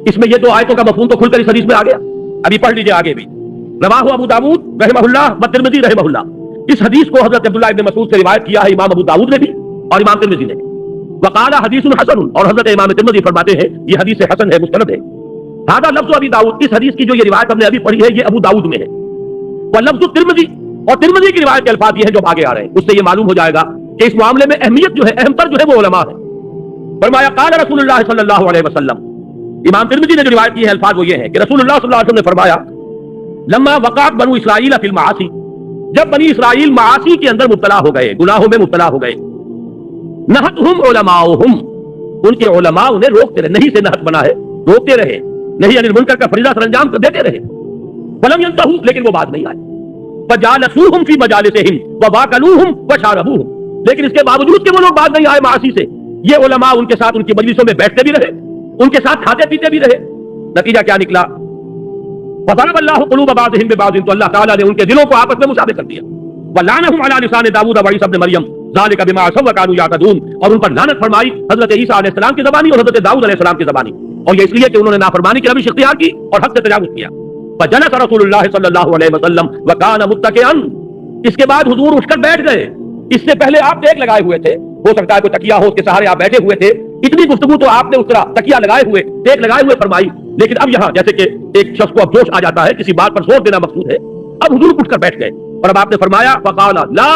اس میں یہ دو آیتوں کا مفہوم تو کھل کر اس حدیث میں آ گیا، ابھی پڑھ لیجئے آگے بھی۔ رواہ ابو داؤد رحمہ اللہ و ترمذی رحمہ اللہ، اس حدیث کو حضرت عبداللہ ابن مسعود سے روایت کیا ہے امام ابو داؤد نے بھی اور امام ترمذی نے بھی۔ وقال حدیث حسن، اور حضرت امام ترمذی فرماتے ہیں یہ حدیث حسن ہے، مستند ہے۔ هذا لفظ ابی داؤد، اس حدیث کی جو یہ روایت ہم نے ابھی پڑھی ہے یہ ابو داؤد میں ہے، ولفظ ترمذی، اور ترمذی کی روایت کے الفاظ یہ ہیں جو آگے آ رہے ہیں، اس سے یہ معلوم ہو جائے گا کہ اس معاملے میں اہمیت جو ہے، اہم تر جو ہے وہ علماء ہے۔ فرمایا قال رسول اللہ صلی اللہ علیہ وسلم، امام ترمذی نے جو روایت کی ہے الفاظ وہ یہ ہیں کہ رسول اللہ صلی اللہ علیہ وسلم نے فرمایا لما وقعت بنو اسرائیل فی المعاصی، جب بنی اسرائیل معاصی کے اندر مبتلا ہو گئے، گناہوں میں مبتلا ہو گئے، نہتہم علماؤہم، ان کے علماء انہیں روکتے رہے، نہیں سے نہت بنا ہے، روکتے رہے، نہیں عن المنکر کا فریضہ سر انجام دیتے رہے، فلم ینتہوا، لیکن وہ بات نہیں آئے، فجالسوہم فی مجالسہم وباکلوہم وشاربوہم، لیکن اس کے باوجود کہ وہ لوگ باز نہیں آئے معاصی سے، یہ علماء ان کے ساتھ ان کی مجلسوں میں بیٹھتے بھی رہے، ان کے ساتھ کھاتے پیتے بھی رہے۔ نتیجہ کیا نکلا؟ فضرب اللہ قلوب بعضهم ببعض، تو اللہ تعالیٰ نے ان کے دلوں کو آپس میں مشابہ کر دیا، ولعنہم علی لسان داؤد وعیسی ابن مریم ذالک بما عصوا وکانوا یعتدون، اور ان پر لعنت فرمائی حضرت عیسیٰ علیہ السلام کی زبانی اور حضرت داؤد علیہ السلام کی زبانی، اور یہ اس لیے کہ انہوں نے نافرمانی کی روش اختیار کی اور حد سے تجاوز کیا۔ فجلس رسول اللہ صلی اللہ علیہ وسلم وکان متکئا، اس کے بعد حضور اٹھ کر بیٹھ گئے، اس سے پہلے آپ ٹیک لگائے ہوئے تھے، ہو سکتا ہے کوئی تکیہ ہو اس کے سہارے آپ بیٹھے ہوئے تھے، اتنی گفتگو تو آپ نے اس طرح تکیہ لگائے ہوئے، ٹیک لگائے ہوئے فرمائی، لیکن اب یہاں جیسے کہ ایک شخص کو اب جوش آ جاتا ہے، کسی بات پر زور دینا مقصود ہے، اب حضور اٹھ کر بیٹھ گئے اور اب آپ نے فرمایا فقال لا،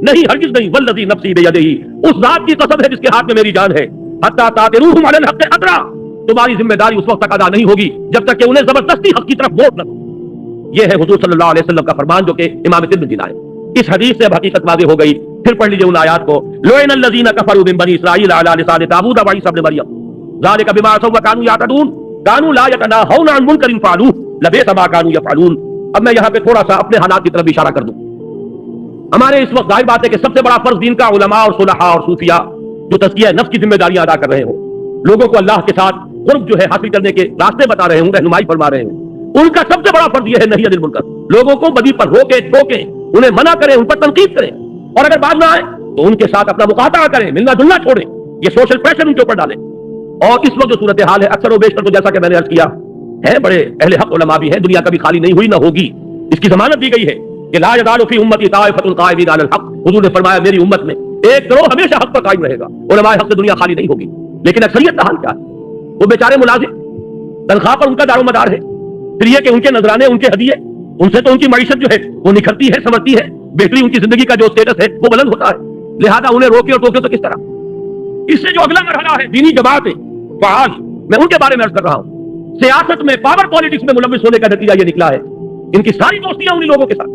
نہیں ہرگز نہیں، والذی نفسی بیدہ، اس ذات کی قسم ہے جس کے ہاتھ میں میری جان ہے، حتی تاتروہم علی الحق اطرا، تمہاری ذمہ داری اس وقت تک ادا نہیں ہوگی جب تک کہ انہیں زبردستی حق کی طرف موڑ نہ دو۔ یہ ہے حضور صلی اللہ علیہ وسلم کا فرمان جو کہ امام ترمذی لائے۔ اس حدیث سے اب حقیقت واضح ہو گئی، پھر پڑھ لیجئے ان آیات کو، لعن الذین کفروا من بنی اسرائیل علی لسان داؤد وعیسی ابن مریم ذالک بما عصوا وکانوا یعتدون کانوا لا یتناہون عن منکر فعلوہ لبئس ما کانوا یفعلون۔ اب میں یہاں پہ تھوڑا سا اپنے حالات کی طرف اشارہ کر دوں۔ ہمارے اس وقت ظاہر بات ہے کہ سب سے بڑا فرض دین کا علماء اور صلحاء اور صوفیاء جو تزکیہ نفس کی ذمہ داریاں ادا کر رہے ہوں، لوگوں کو اللہ کے ساتھ قرب جو ہے حاصل کرنے کے راستے بتا رہے ہوں، رہنمائی فرما رہے ہوں، ان کا سب سے بڑا فرض یہ ہے نہی عن المنکر، لوگوں کو بدی پر روکیں، ٹوکیں، انہیں منع کریں، ان پر تنقید کریں، اور اگر بات نہ آئے تو ان کے ساتھ اپنا مقاطعہ کریں، ملنا جلنا چھوڑیں، یہ سوشل پریشر ان کے اوپر ڈالیں۔ اور اس وقت جو صورتحال ہے اکثر و بیشتر تو جیسا کہ میں نے عرض کیا ہے، بڑے اہل حق علماء بھی ہیں، دنیا کبھی خالی نہیں ہوئی نہ ہوگی، اس کی ضمانت دی گئی ہے کہ لا یزال فی امتی طائفۃ قائمین علی الحق، حضور نے فرمایا میری امت میں ایک گروہ ہمیشہ حق پر قائم رہے گا، علماء حق سے دنیا خالی نہیں ہوگی۔ لیکن اکثریت کا حال کیا ہے؟ وہ بیچارے ملازم، تنخواہ پر ان کا دار و مدار ہے، پھر یہ کہ ان کے نذرانے، ان کے ہدیے، ان سے تو ان کی معیشت جو ہے وہ نکھرتی ہے، سنورتی ہے، بہتری ان کی زندگی کا جو اسٹیٹس ہے وہ بلند ہوتا ہے، لہذا انہیں روکے اور ٹوکے تو کس طرح؟ اس سے جو اگلا مرحلہ ہے دینی جماعتیں، فعال، میں ان کے بارے میں عرض کر رہا ہوں، سیاست میں، پاور پالیٹکس میں ملوث ہونے کا نتیجہ یہ نکلا ہے، ان کی ساری دوستیاں انہی لوگوں کے ساتھ،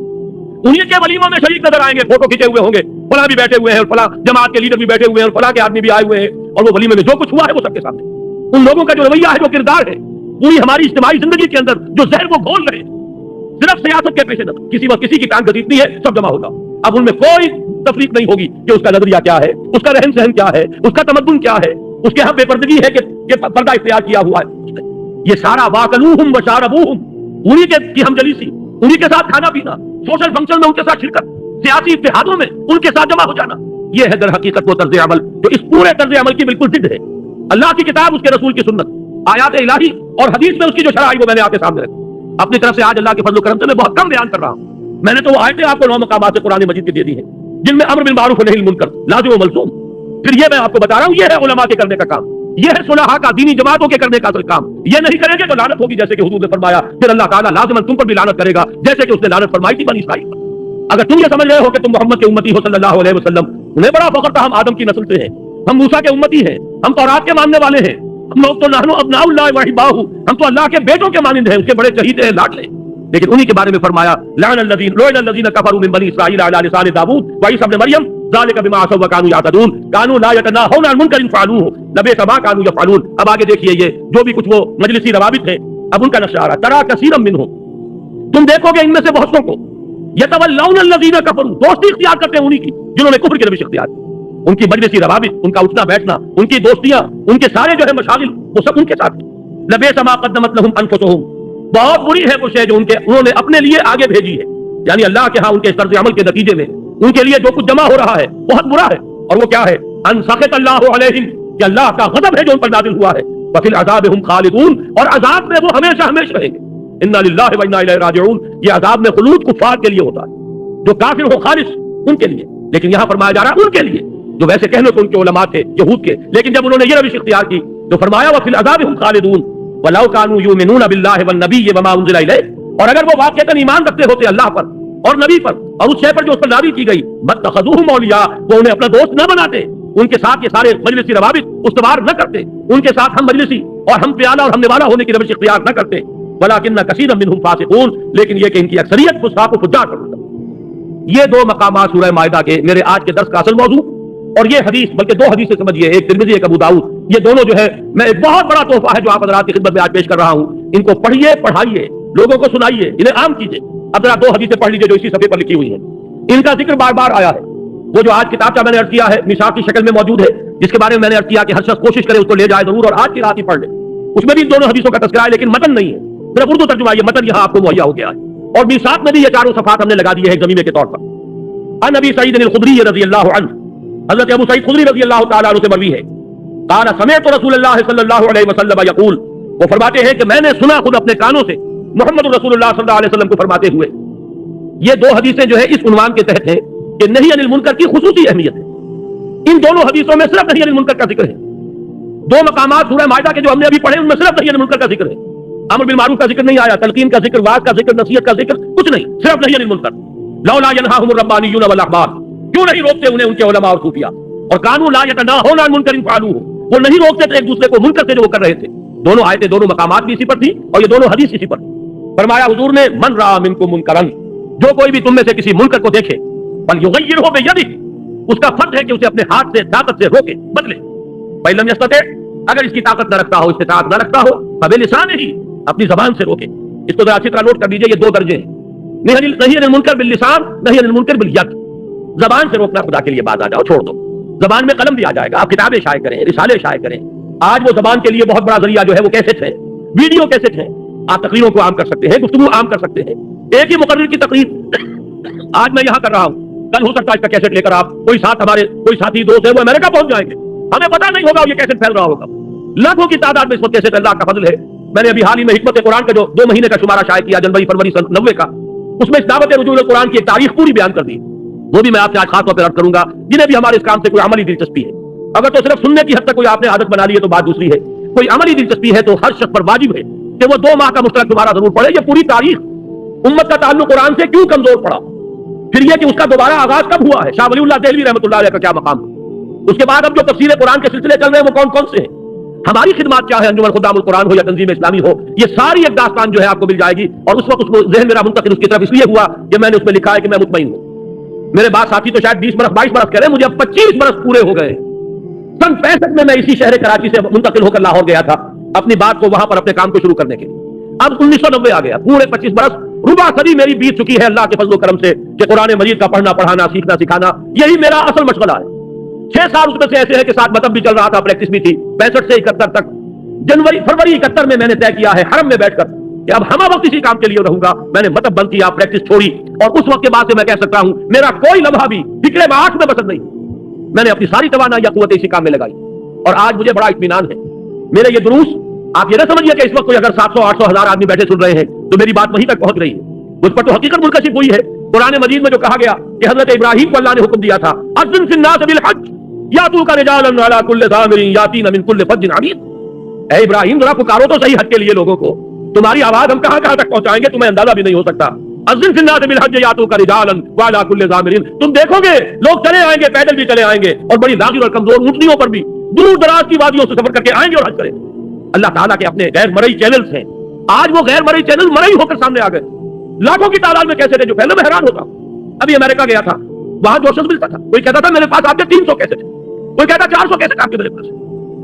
انہی کے ولیموں میں شریک نظر آئیں گے، فوٹو کھینچے ہوئے ہوں گے، فلاں بھی بیٹھے ہوئے ہیں اور فلاں جماعت کے لیڈر بھی بیٹھے ہوئے ہیں اور فلاں کے آدمی بھی آئے ہوئے ہیں، اور وہ ولیمے میں جو کچھ ہوا ہے وہ سب کے سامنے، ان لوگوں کا جو رویہ ہے، جو کردار ہے، پوری ہماری اجتماعی زندگی کے اندر جو زہر وہ گھول رہے ہیں، صرف سیاست کے پیش نظر، کسی وقت کسی کی ٹانگ گھسیٹنی ہے، سب جمع ہوگا، اب ان میں کوئی تفریق نہیں ہوگی کہ اس کا نظریہ کیا ہے، اس کا رہن سہن کیا ہے، اس کا تمدن کیا ہے، اس کے ہاں بے پردگی ہے کہ پردہ اختیار کیا ہوا ہے، یہ سارا واکلوہم وشاربوہم، انہی کی ہم جلیسی، انہی کے ساتھ کھانا پینا، سوشل فنکشن میں ان کے ساتھ شرکت، سیاسی اتحادوں میں ان کے ساتھ جمع ہو جانا، یہ ہے در حقیقت وہ طرز عمل جو اس پورے طرز عمل کی بالکل ضد ہے۔ اللہ کی کتاب، اس کے رسول کی سنت، آیات الہی اور حدیث میں اس کی جو شرح آئی وہ میں نے آپ کے سامنے رکھی۔ اپنی طرف سے آج اللہ کے فضل و کرم سے میں بہت کم بیان کر رہا ہوں، میں نے تو وہ آیتیں آپ کو 9 مقامات سے قرآن مجید کی دے دی ہیں جن میں امر بالمعروف و نہی عن المنکر لازم و ملزوم، پھر یہ میں آپ کو بتا رہا ہوں یہ ہے علماء کے کرنے کا کام، یہ ہے صلحاء کا، دینی جماعتوں کے کرنے کا کام، یہ نہیں کریں گے تو لعنت ہوگی، جیسے کہ حضور نے فرمایا پھر اللہ تعالیٰ لازماً تم پر بھی لعنت کرے گا، جیسے کہ اس نے لعنت فرمائی تھی بنی اسرائیل پر۔ اگر تم یہ سمجھ رہے ہو کہ تم محمد کے امتی ہو صلی اللہ علیہ وسلم، انہیں بڑا فخر تھا ہم آدم کی نسل سے ہیں، ہم موسیٰ کے امتی ہیں، ہم تورات کے ماننے والے ہیں، ہم لوگ تو نحن ابناء اللہ و احباؤہ، ہم تو اللہ کے بیٹوں کے مانند ہیں، اس کے بڑے شہید ہیں، لاڈلے۔ لیکن انہی کے بارے میں فرمایا لعن الذین کفروا من بنی اسرائیل علی لسان داؤد وعیسی ابن مریم ذلک بما عصوا وکانوا یعتدون کانوا لا یتناہون عن منکر فعلوہ لبئس ما کانوا یفعلون۔ اب آگے دیکھیے یہ جو بھی کچھ وہ مجلسی روابط ہیں، اب ان کا نقشہ آ رہا ہے، ترا کثیرا منہم، تم دیکھو گے ان میں سے بہتوں کو، یتولون الذین کفروا، دوستی اختیار کرتے ہیں انہی کی جنہوں نے کفر کی روش اختیار کی۔ ان کی مجلسی روابط، ان کا اٹھنا بیٹھنا، ان کی دوستیاں، ان کے سارے جو ہے مشاغل، وہ سب ان کے ساتھ۔ لبئس ما قدمت لهم انفسهم، بہت بری ہے وہ شے جو انہوں نے اپنے لیے آگے بھیجی ہے، یعنی اللہ کے ہاں ان کے طرز عمل کے نتیجے میں ان کے لیے جو کچھ جمع ہو رہا ہے بہت برا ہے۔ اور وہ کیا ہے؟ ان سخط اللہ علیہم، کہ اللہ کا غضب ہے جو ان پر نازل ہوا ہے، وفی العذاب ہم خالدون، اور عذاب میں وہ ہمیشہ ہمیشہ رہیں گے۔ انا للہ و انا الیہ راجعون، یہ عذاب میں خلود کفار کے لیے ہوتا ہے، جو کافر ہو خالص ان کے لیے، لیکن یہاں فرمایا جا رہا ہے ان کے لیے جو ویسے کہنے کو ان کے علماء تھے یہود کے، لیکن جب انہوں نے یہ روش اختیار کی تو فرمایا وفی العذاب ہم خالدون وَلَوْ كَانُوا يُؤْمِنُونَ بِاللَّهِ وَالنَّبِيِّ وَمَا أُنزِلَ إِلَيْهِ، اور اگر وہ واقعتاً ایمان رکھتے ہوتے اللہ پر اور نبی پر اور اس شے پر جو اس پر نازل کی گئی، مَتَّخَذُوهُمْ أَوْلِيَاءَ، وہ انہیں اپنا دوست نہ بناتے، ان کے ساتھ یہ سارے مجلسی روابط استوار نہ کرتے، ان کے ساتھ ہم مجلسی اور ہم پیالہ اور ہم نوالا ہونے کی روش اختیار نہ کرتے، وَلَكِنَّ كَثِيرًا مِّنْهُمْ فَاسِقُونَ، لیکن یہ کہ ان کی اکثریت فساق و فجار پر ہوتا۔ یہ دو مقامات سورہ مائدہ کے میرے آج کے درس کا اصل موضوع، اور یہ حدیث بلکہ دو حدیثیں سمجھیے، ایک ترمذی ایک ابو داؤد، یہ دونوں جو ہے میں ایک بہت بڑا تحفہ ہے جو آپ حضرات کی خدمت میں آج پیش کر رہا ہوں، ان کو پڑھیے، پڑھائیے، لوگوں کو سنائیے، انہیں عام کیجیے۔ اب ذرا دو حدیثیں پڑھ لیجیے جو اسی صفحے پر لکھی ہوئی ہیں، ان کا ذکر بار بار آیا ہے۔ وہ جو آج کتاب کا میں نے عرض کیا ہے میثاق کی شکل میں موجود ہے، جس کے بارے میں میں نے عرض کیا کہ ہر شخص کوشش کرے اس کو لے جائے ضرور، اور آج کی رات ہی پڑھ لے، اس میں بھی ان دونوں حدیثوں کا تذکرہ ہے لیکن متن نہیں ہے، صرف اردو ترجمہ، یہ متن یہاں آپ کو مہیا ہو گیا ہے، اور میثاق میں بھی یہ چاروں صفحات ہم نے لگا دیے ہیں زمینے کے طور پر۔ عن ابی سعید الخدری رضی اللہ عنہ، حضرت ابو سعید خدری رضی اللہ تعالیٰ عنہ سے مروی ہے، قال سمعت رسول اللہ صلی اللہ علیہ وسلم یقول، وہ فرماتے ہیں کہ میں نے سنا خود اپنے کانوں سے محمد رسول اللہ صلی اللہ علیہ وسلم کو فرماتے ہوئے۔ یہ دو حدیثیں جو ہے اس عنوان کے تحت ہیں کہ نہی عن المنکر کی خصوصی اہمیت ہے۔ ان دونوں حدیثوں میں صرف نہی عن المنکر کا ذکر ہے۔ دو مقامات سورہ مائدہ کے جو ہم نے ابھی پڑھے ان میں صرف نہی عن المنکر کا ذکر ہے، امر بالمعروف کا ذکر نہیں آیا، تلقین کا ذکر، وعظ کا ذکر، نصیحت کا ذکر، کچھ نہیں، صرف نہی عن المنکر۔ لولا ينهاهم الربانیون والاحبار، کیوں نہیں روکتے انہیں ان کے علماء اور صوفیاء، اور کانوا لا يتناهون عن منکر فعلوه، وہ نہیں روکتے تھے ایک دوسرے کو منکر سے جو وہ کر رہے تھے۔ دونوں آیتیں، دونوں مقامات بھی اسی پر تھی اور یہ دونوں حدیث اسی پر تھی۔ فرمایا حضور نے من رأى منکم منکرا، جو کوئی بھی تم میں سے کسی منکر کو دیکھے، فلیغیرہ بیدہ، اس کا فرض ہے کہ اسے اپنے ہاتھ سے طاقت سے روکے، بدلے۔ فإن لم يستطع، اگر اس کی طاقت نہ رکھتا ہو، استطاعت نہ رکھتا ہو، فبلسانہ، اپنی زبان سے روکے۔ اس کو ذرا اچھی طرح نوٹ کر لیجیے، یہ دو درجے ہیں، نہی عن المنکر باللسان، نہی عن المنکر بالید۔ زبان سے روکنا، خدا کے لیے باز آ جاؤ، چھوڑ دو، زبان میں قلم بھی آ جائے گا، آپ کتابیں شائع کریں، رسالے شائع کریں۔ آج وہ زبان کے لیے بہت بڑا ذریعہ جو ہے وہ کیسٹ ہے، ویڈیو کیسٹ ہے، آپ تقریروں کو عام کر سکتے ہیں، گفتگو عام کر سکتے ہیں۔ ایک ہی مقرر کی تقریر آج میں یہاں کر رہا ہوں، کل ہو سکتا ہے اس کا کیسٹ لے کر آپ کوئی ساتھ ہمارے کوئی ساتھی دوست ہے وہ امریکہ پہنچ جائیں گے، ہمیں پتہ نہیں ہوگا یہ کیسٹ پھیل رہا ہوگا، لاکھوں کی تعداد میں اس وقت کیسٹ، اللہ کا فضل ہے۔ میں نے ابھی حال ہی میں حکمت قرآن کا جو 2 مہینے کا شمارہ شائع کیا، جنوری فروری سن 90 کا، اس میں اس دعوت رجوع قرآن کی ایک تاریخ پوری بیان کر دی، وہ بھی میں آپ سے آج خاص طور پر عرض کروں گا جنہیں بھی ہمارے اس کام سے کوئی عملی دلچسپی ہے۔ اگر تو صرف سننے کی حد تک کوئی آپ نے عادت بنا لی ہے تو بات دوسری ہے، کوئی عملی دلچسپی ہے تو ہر شخص پر واجب ہے کہ وہ 2 ماہ کا مشترک شمارہ ضرور پڑھے۔ یہ پوری تاریخ امت کا تعلق قرآن سے کیوں کمزور پڑا، پھر یہ کہ اس کا دوبارہ آغاز کب ہوا ہے، شاہ ولی اللہ دہلوی رحمۃ اللہ علیہ کا کیا مقام ہے، اس کے بعد اب جو تفسیر قرآن کے سلسلے چل رہے ہیں وہ کون کون سے ہیں، ہماری خدمات کیا ہے، انجمن خدام القرآن ہو یا تنظیم اسلامی ہو، یہ ساری ایک داستان جو ہے آپ کو مل جائے گی۔ اور اس وقت اس کو ذہن میرا منتقل اس کی طرف اس لیے ہوا کہ میں نے اس میں لکھا ہے کہ میں مطمئن ہوں، میرے بعد ساتھی تو شاید 20 برس 22 برس کہہ رہے ہیں، مجھے اب 25 برس پورے ہو گئے۔ سن 65 میں اسی شہر کراچی سے منتقل ہو کر لاہور گیا تھا اپنی بات کو وہاں پر اپنے کام کو شروع کرنے کے لیے۔ اب 1990 آ گیا، پورے 25 برس، ربع صدی میری بیت چکی ہے اللہ کے فضل و کرم سے کہ قرآن مجید کا پڑھنا، پڑھانا، سیکھنا، سکھانا، یہی میرا اصل مشغلہ ہے۔ 6 سال اس میں سے ایسے ہیں کہ ساتھ مطلب بھی چل رہا تھا، پریکٹس بھی تھی، 65 سے 71 تک۔ جنوری فروری 71 میں نے طے کیا ہے حرم میں بیٹھ کر کہ اب ہمہ وقت اسی کام کے لیے رہوں گا۔ میں نے مطلب بند کیا، پریکٹس چھوڑی، اور اس وقت کے بعد سے میں کہہ سکتا ہوں میرا کوئی لمحہ بھی فکر معاش میں بسر نہیں، میں نے اپنی ساری توانائی یا قوت اسی کام میں لگائی، اور آج مجھے بڑا اطمینان ہے۔ میرے یہ دروس آپ یہ نہ سمجھیے کہ اس وقت کوئی اگر 700 800 1000 آدمی بیٹھے سن رہے ہیں تو میری بات وہیں تک پہنچ رہی ہے، مجھ پر تو حقیقت منکشف ہوئی ہے۔ قرآن مجید میں جو کہا گیا کہ حضرت ابراہیم کو اللہ نے حکم دیا تھا اذن فی الناس بالحج یاتوک رجالا وعلی کل ضامر یاتین من کل فج عمیق، اے ابراہیم ذرا پکارو تو صحیح حج کے لیے لوگوں کو، تمہاری آواز ہم کہاں کہاں تک پہنچائیں گے تمہیں اندازہ بھی نہیں ہو سکتا۔ اذن فی الناس بالحج یاتوک رجالا وعلی کل ضامر، تم دیکھو گے لوگ چلے آئیں گے، پیدل بھی چلے آئیں گے، اور بڑی لاغر اور کمزور اونٹنیوں پر بھی دور دراز کی وادیوں سے سفر کر کے آئیں گے اور حج کریں گے۔ اللہ تعالیٰ کے اپنے غیر مرئی چینلز ہیں. آج وہ غیر مرئی چینل مرئی ہو کر سامنے آ گئے. لاکھوں کی تعداد میں کیسے تھے جو پہلے میں حیران ہوتا. ابھی امریکہ گیا تھا, وہاں جوشس ملتا تھا. کوئی کہتا تھا میرے پاس آپ کے 300 کیسے تھے, کوئی کہتا 400 کیسے آپ کے میرے پاس.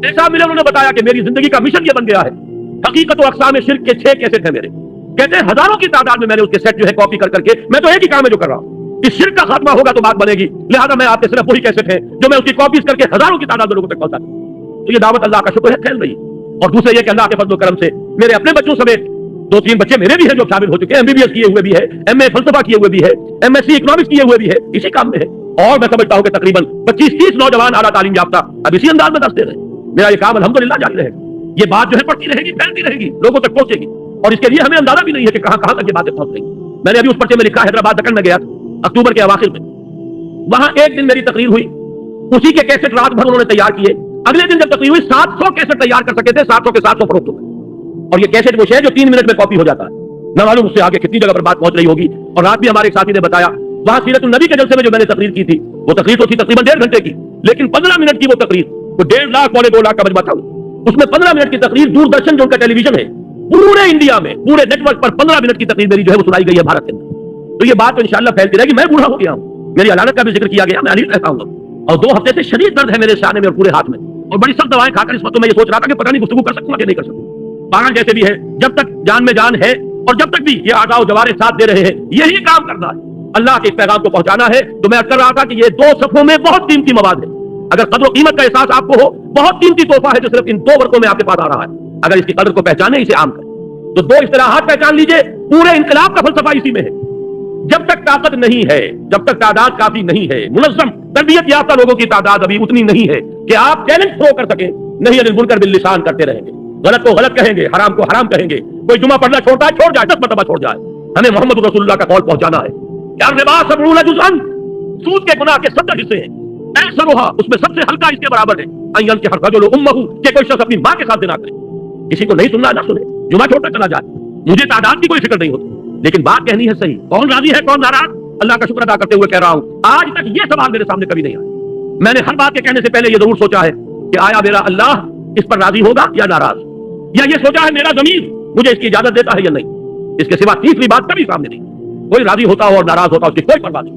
ایک صاحب ملے, انہوں نے بتایا کہ میری زندگی کا مشن یہ بن گیا ہے, حقیقت و اقسام شرک کے 6 کیسے تھے میرے. کہتے ہیں ہزاروں کی تعداد میں میں نے اس کے سیٹ جو ہے کاپی کر کے, میں تو ایک ہی کام ہے جو کر رہا ہوں, اس شرک کا خاتمہ ہوگا تو بات بنے گی, لہذا میں آپ کے صرف وہی کیسے تھے جو میں اس کی کاپیز کر کے ہزاروں کی تعداد میں لوگوں تک پہنچا دوں. تو یہ دعوت اللہ کا شکر ہے پھیل رہی ہے. اور دوسرے یہ کہ اللہ کے فضل و کرم سے میرے اپنے بچوں سمیت 2-3 بچے میرے بھی ہیں جو شامل ہو چکے ہیں, MBBS کیے ہوئے بھی ہے, MA فلسفہ کیے ہوئے بھی ہے, MSc اکنامکس کیے ہوئے بھی ہے, اسی کام میں ہے. اور میں سمجھتا ہوں کہ تقریباً 25-30 نوجوان اعلیٰ تعلیم یافتہ اب اسی انداز میں درس دے رہے ہیں. میرا یہ کام الحمدللہ جاری رہے گا. یہ بات جو ہے پڑتی رہے گی, پھیلتی رہے گی, لوگوں تک پہنچے گی. اور اس کے لیے ہمیں اندازہ بھی نہیں ہے کہ کہاں کہاں تک یہ باتیں پہنچ رہی ہیں. میں نے ابھی اس پرچے میں لکھا, حیدرآباد دکن میں گیا اکتوبر کے اواخر میں, وہاں ایک دن میری تقریر ہوئی, اسی کے کیسٹ رات بھر انہوں نے تیار کیے. اگلے دن جب تقریر ہوئی 700 کیسٹ تیار کر سکے تھے, 700 کے 700 فروخت ہوئے. اور یہ کیسٹ وہ ہے جو 3 منٹ میں کاپی ہو جاتا ہے. نہ معلوم اس سے آگے کتنی جگہ پر بات پہنچ رہی ہوگی. اور رات بھی ہمارے ایک ساتھی نے بتایا وہاں سیرت النبی کے جلسے میں جو میں نے تقریر کی تھی, وہ تقریر تو تھی تقریباً 1.5 گھنٹے کی, لیکن 15 منٹ کی وہ تقریر, وہ 1.5 لاکھ 2 لاکھ کا مجمع تھا. اس میں 15 منٹ کی تقریر دوردرشن جو ان کا ٹیلی ویژن ہے پورے انڈیا میں, پورے نیٹ ورک پر 15 منٹ کی تقریر میری جو ہے وہ سنائی گئی ہے بھارت کے اندر. تو یہ بات تو انشاءاللہ پھیلتی رہے گی. میں بوڑھا ہو گیا ہوں, میری علانت کا بھی ذکر کیا گیا, میں علیل رہتا ہوں, اور 2 ہفتے سے شدید درد ہے میرے سیانے میں اور پورے ہاتھ میں, اور بڑی سخت دوائیں کھا کر اس وقت میں یہ سوچ رہا تھا کہ پتہ نہیں گفتگو کر سکوں کہ نہیں کر سکوں. پاگل جیسے بھی ہے, جب تک جان میں جان ہے اور جب تک بھی یہ اعضاء و جوارح ساتھ دے رہے ہیں, یہی کام کرنا ہے, اللہ کے اس پیغام کو پہنچانا ہے. تو میں کر رہا تھا کہ یہ 2 صفحوں میں بہت قیمتی مواد ہے. اگر قدر و قیمت کا احساس آپ کو ہو, بہت قیمتی تحفہ ہے جو صرف ان 2 ورقوں میں آپ کے پاس آ رہا ہے. اگر اس کی قدر کو پہچانے, اسے عام کریں, تو 2 اصطلاحات پہچان لیجئے. پورے انقلاب کا فلسفہ اسی میں ہے. جب تک طاقت نہیں ہے, جب تک تعداد کافی نہیں ہے, منظم تربیت یافتہ لوگوں کی تعداد ابھی اتنی نہیں ہے کہ آپ چیلنج تھرو کر سکیں, نہیں عن المنکر باللسان کرتے رہیں گے, غلط کو غلط کہیں گے, حرام کو حرام کہیں گے. کوئی جمعہ پڑھنا چھوڑتا ہے, چھوڑ جائے, 10 مرتبہ چھوڑ جائے. ہمیں محمد رسول اللہ کا قول پہنچانا ہے. یار ربا 70 جزءاً, سود کے گناہ کے 70 حصے ہیں, ایسرھا اس میں سب سے ہلکا اس کے برابر ہے, ان کے الرجل امہ, کہ کوئی شخص اپنی ماں کے ساتھ زنا کرے. کسی کو نہیں سننا نہ سنے, جمعہ چھوڑ کر چلا جائے. مجھے تعداد کی کوئی فکر نہیں ہوتی, لیکن بات کہنی ہے صحیح. کون راضی ہے کون ناراض, اللہ کا شکر ادا کرتے ہوئے کہہ رہا ہوں. آج تک یہ سوال میرے سامنے کبھی نہیں آیا. میں نے ہر بات کے کہنے سے پہلے یہ ضرور سوچا ہے کہ آیا میرا اللہ اس پر راضی ہوگا یا ناراض, یا یہ سوچا ہے میرا ضمیر مجھے اس کی اجازت دیتا ہے یا نہیں. اس کے سوا تیسری بات کبھی سامنے نہیں. کوئی راضی ہوتا ہو اور ناراض ہوتا ہو, اس کی کوئی پرواہ نہیں.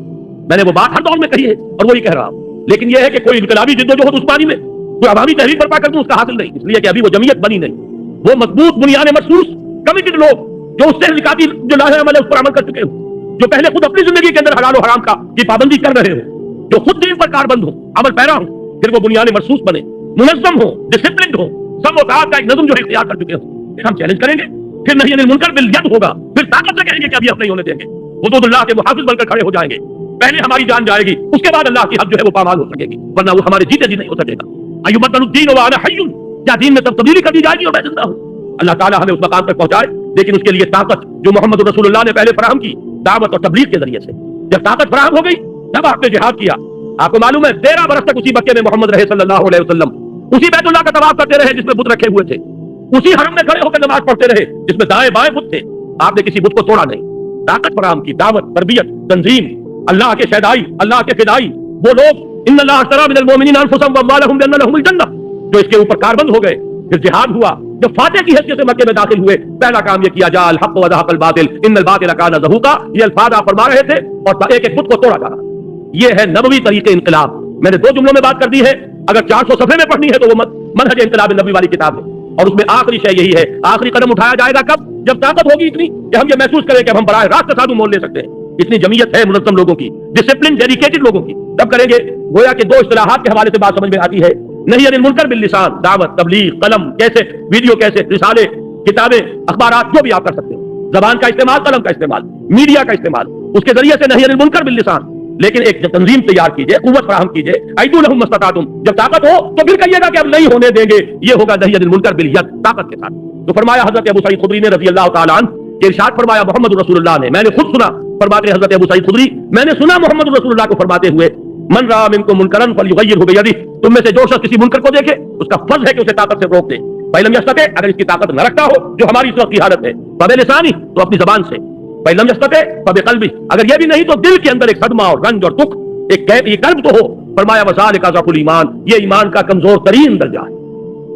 میں نے وہ بات ہر دور میں کہی ہے اور وہی کہہ رہا ہوں. لیکن یہ ہے کہ کوئی انقلابی جدوجہد اس بانی میں کوئی عوامی تحریک برپا کر دوں, اس کا حاصل نہیں, اس لیے کہ ابھی وہ جمعیت بنی نہیں. وہ مضبوط بنیاد مخصوص کمیٹڈ لوگ جو اس سے نکاتی جو لاہے عمل ہے اس پر عمل کر چکے ہوں, جو پہلے خود اپنی زندگی کے اندر حلال و حرام کی پابندی کر رہے ہوں, جو خود دین پر کاربند ہوں, عمل پیرا ہوں, پھر وہ بنیاد مخصوص بنے, منظم ہوں, ڈسپلنڈ ہوں, سب اوقات کا ایک نظم جو اختیار کر چکے ہوں. پھر ہم چیلنج کریں گے, پھر نہیں عن المنکر بالید ہوگا, پھر طاقت سے کہیں گے کہ ابھی ہم نہیں ہونے دیں گے. حدود اللہ کے محافظ بن کر کھڑے ہو جائیں گے. پہلے ہماری جان جائے گی, اس کے بعد اللہ کی حد جو ہے وہ پامال ہو سکے گی, ورنہ وہ ہمارے جیتے جی نہیں ہو سکے گا. ایبدل الدین وانا حی, کیا دین میں تبدیلی کر دی جائے گی اور میں زندہ ہوں. اللہ تعالیٰ ہمیں اس مقام تک پہنچائے, لیکن اس کے لیے طاقت جو محمد رسول اللہ نے پہلے فراہم کی دعوت اور تبلیغ کے ذریعے سے. جب طاقت فراہم ہو گئی تب آپ نے جہاد کیا. آپ کو معلوم ہے 13 برس تک اسی مکے میں محمد رہے صلی اللہ علیہ وسلم, اسی بیت اللہ کا طواف کرتے رہے جس میں بت رکھے ہوئے تھے, اسی حرم میں کھڑے ہو کر نماز پڑھتے رہے جس میں دائیں بائیں بت تھے. آپ نے کسی بت کو توڑا نہیں. طاقت فراہم کی, دعوت, تربیت, تنظیم, اللہ کے شہدائی, اللہ کے فدائی, وہ لوگ ان اللہ اشتری من المؤمنین انفسهم واموالهم بان لهم الجنہ, جو اس کے اوپر کاربند ہو گئے. پھر جہاد ہوا, جو فاتح کی حیثیت سے مکے میں داخل ہوئے, پہلا کام یہ کیا, جاء الحق وزهق الباطل ان الباطل كان زهوقا. یہ الفاظ آپ فرما رہے تھے اور ایک ایک بت کو توڑا جا رہا. یہ ہے نبوی طریقے انقلاب. میں نے 2 جملوں میں بات کر دی ہے, اگر 400 صفحے میں پڑھنی ہے تو وہ منہج انقلاب نبوی والی کتاب ہے. اور اس میں آخری شے یہی ہے, آخری قدم اٹھایا جائے گا کب, جب طاقت ہوگی اتنی کہ ہم یہ محسوس کریں کہ اب ہم براہ راست تصادم مول لے سکتے ہیں. اتنی جمعیت ہے منظم لوگوں کی, ڈسپلن ڈیڈیکیٹڈ لوگوں کی, تب کریں گے. گویا کہ 2 اصطلاحات کے حوالے سے بات سمجھ میں آتی ہے, نہیں عن المنکر باللسان, دعوت, تبلیغ, قلم, کیسٹ, ویڈیو کیسٹ, رسالے, کتابیں, اخبارات, جو بھی آپ کر سکتے ہیں, زبان کا استعمال, قلم کا استعمال, میڈیا کا استعمال, اس کے ذریعے سے نہیں عن المنکر باللسان. لیکن ایک تنظیم تیار کیجئے, قوت فراہم کیجئے, ایدو لہم مستطعتم, جب طاقت ہو تو پھر کہیے گا کہ اب نہیں ہونے دیں گے. یہ ہوگا نہیں عن المنکر بالید, طاقت کے ساتھ. تو فرمایا حضرت ابو سعید خدری نے رضی اللہ تعالیٰ عنہ کہ ارشاد فرمایا محمد رسول اللہ نے, میں نے خود سنا, فرماتے حضرت ابو سعید خدری, میں نے سنا محمد رسول اللہ کو فرماتے ہوئے, من رأى منکم منکرا فلیغیرہ بیدہ, تم میں سے جو شخص کسی منکر کو دیکھے اس کا فرض ہے کہ اسے طاقت سے روک دے. فإن لم يستطع, اگر اس کی طاقت نہ رکھتا ہو جو ہماری اس وقت کی حالت ہے, فبلسانہ, تو اپنی زبان سے, فإن لم يستطع فبقلبہ, اگر یہ بھی نہیں تو دل کے اندر ایک صدمہ اور رنج اور دکھ, ایک یہ قلب تو ہو. فرمایا وذالک ضعف الایمان, یہ ایمان کا کمزور ترین درجہ ہے.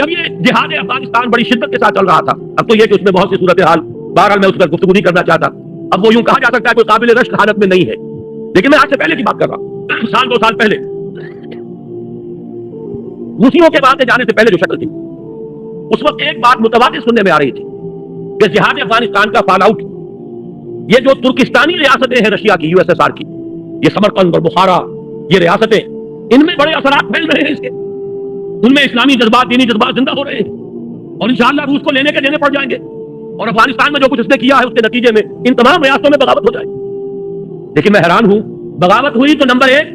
جب یہ جہاد افغانستان بڑی شدت کے ساتھ چل رہا تھا، اب تو یہ کہ اس میں بہت سی صورتحال، بہرحال میں اس پر گفتگو نہیں کرنا چاہتا، اب وہ یوں کہا جا سکتا ہے کوئی قابل رشک حالت میں نہیں ہے، لیکن میں آج سے پہلے کی بات کر رہا ہوں، سال 2 سال پہلے روسیوں کے وہاں جانے سے پہلے جو شکل تھی، اس وقت ایک بات متواتر سننے میں آ رہی تھی کہ جہاد افغانستان کا فال آؤٹ، یہ جو ترکستانی ریاستیں ہیں رشیا کی، USSR کی، یہ سمرقند اور بخارا، یہ ریاستیں، ان میں بڑے اثرات پھیل رہے ہیں اس کے، ان میں اسلامی جذبات، دینی جذبات زندہ ہو رہے ہیں، اور انشاءاللہ روس کو لینے کے دینے پڑ جائیں گے، اور افغانستان میں جو کچھ اس نے کیا ہے اس کے نتیجے میں ان تمام ریاستوں میں بغاوت ہو جائے گی۔ لیکن میں حیران ہوں، بغاوت ہوئی تو نمبر 1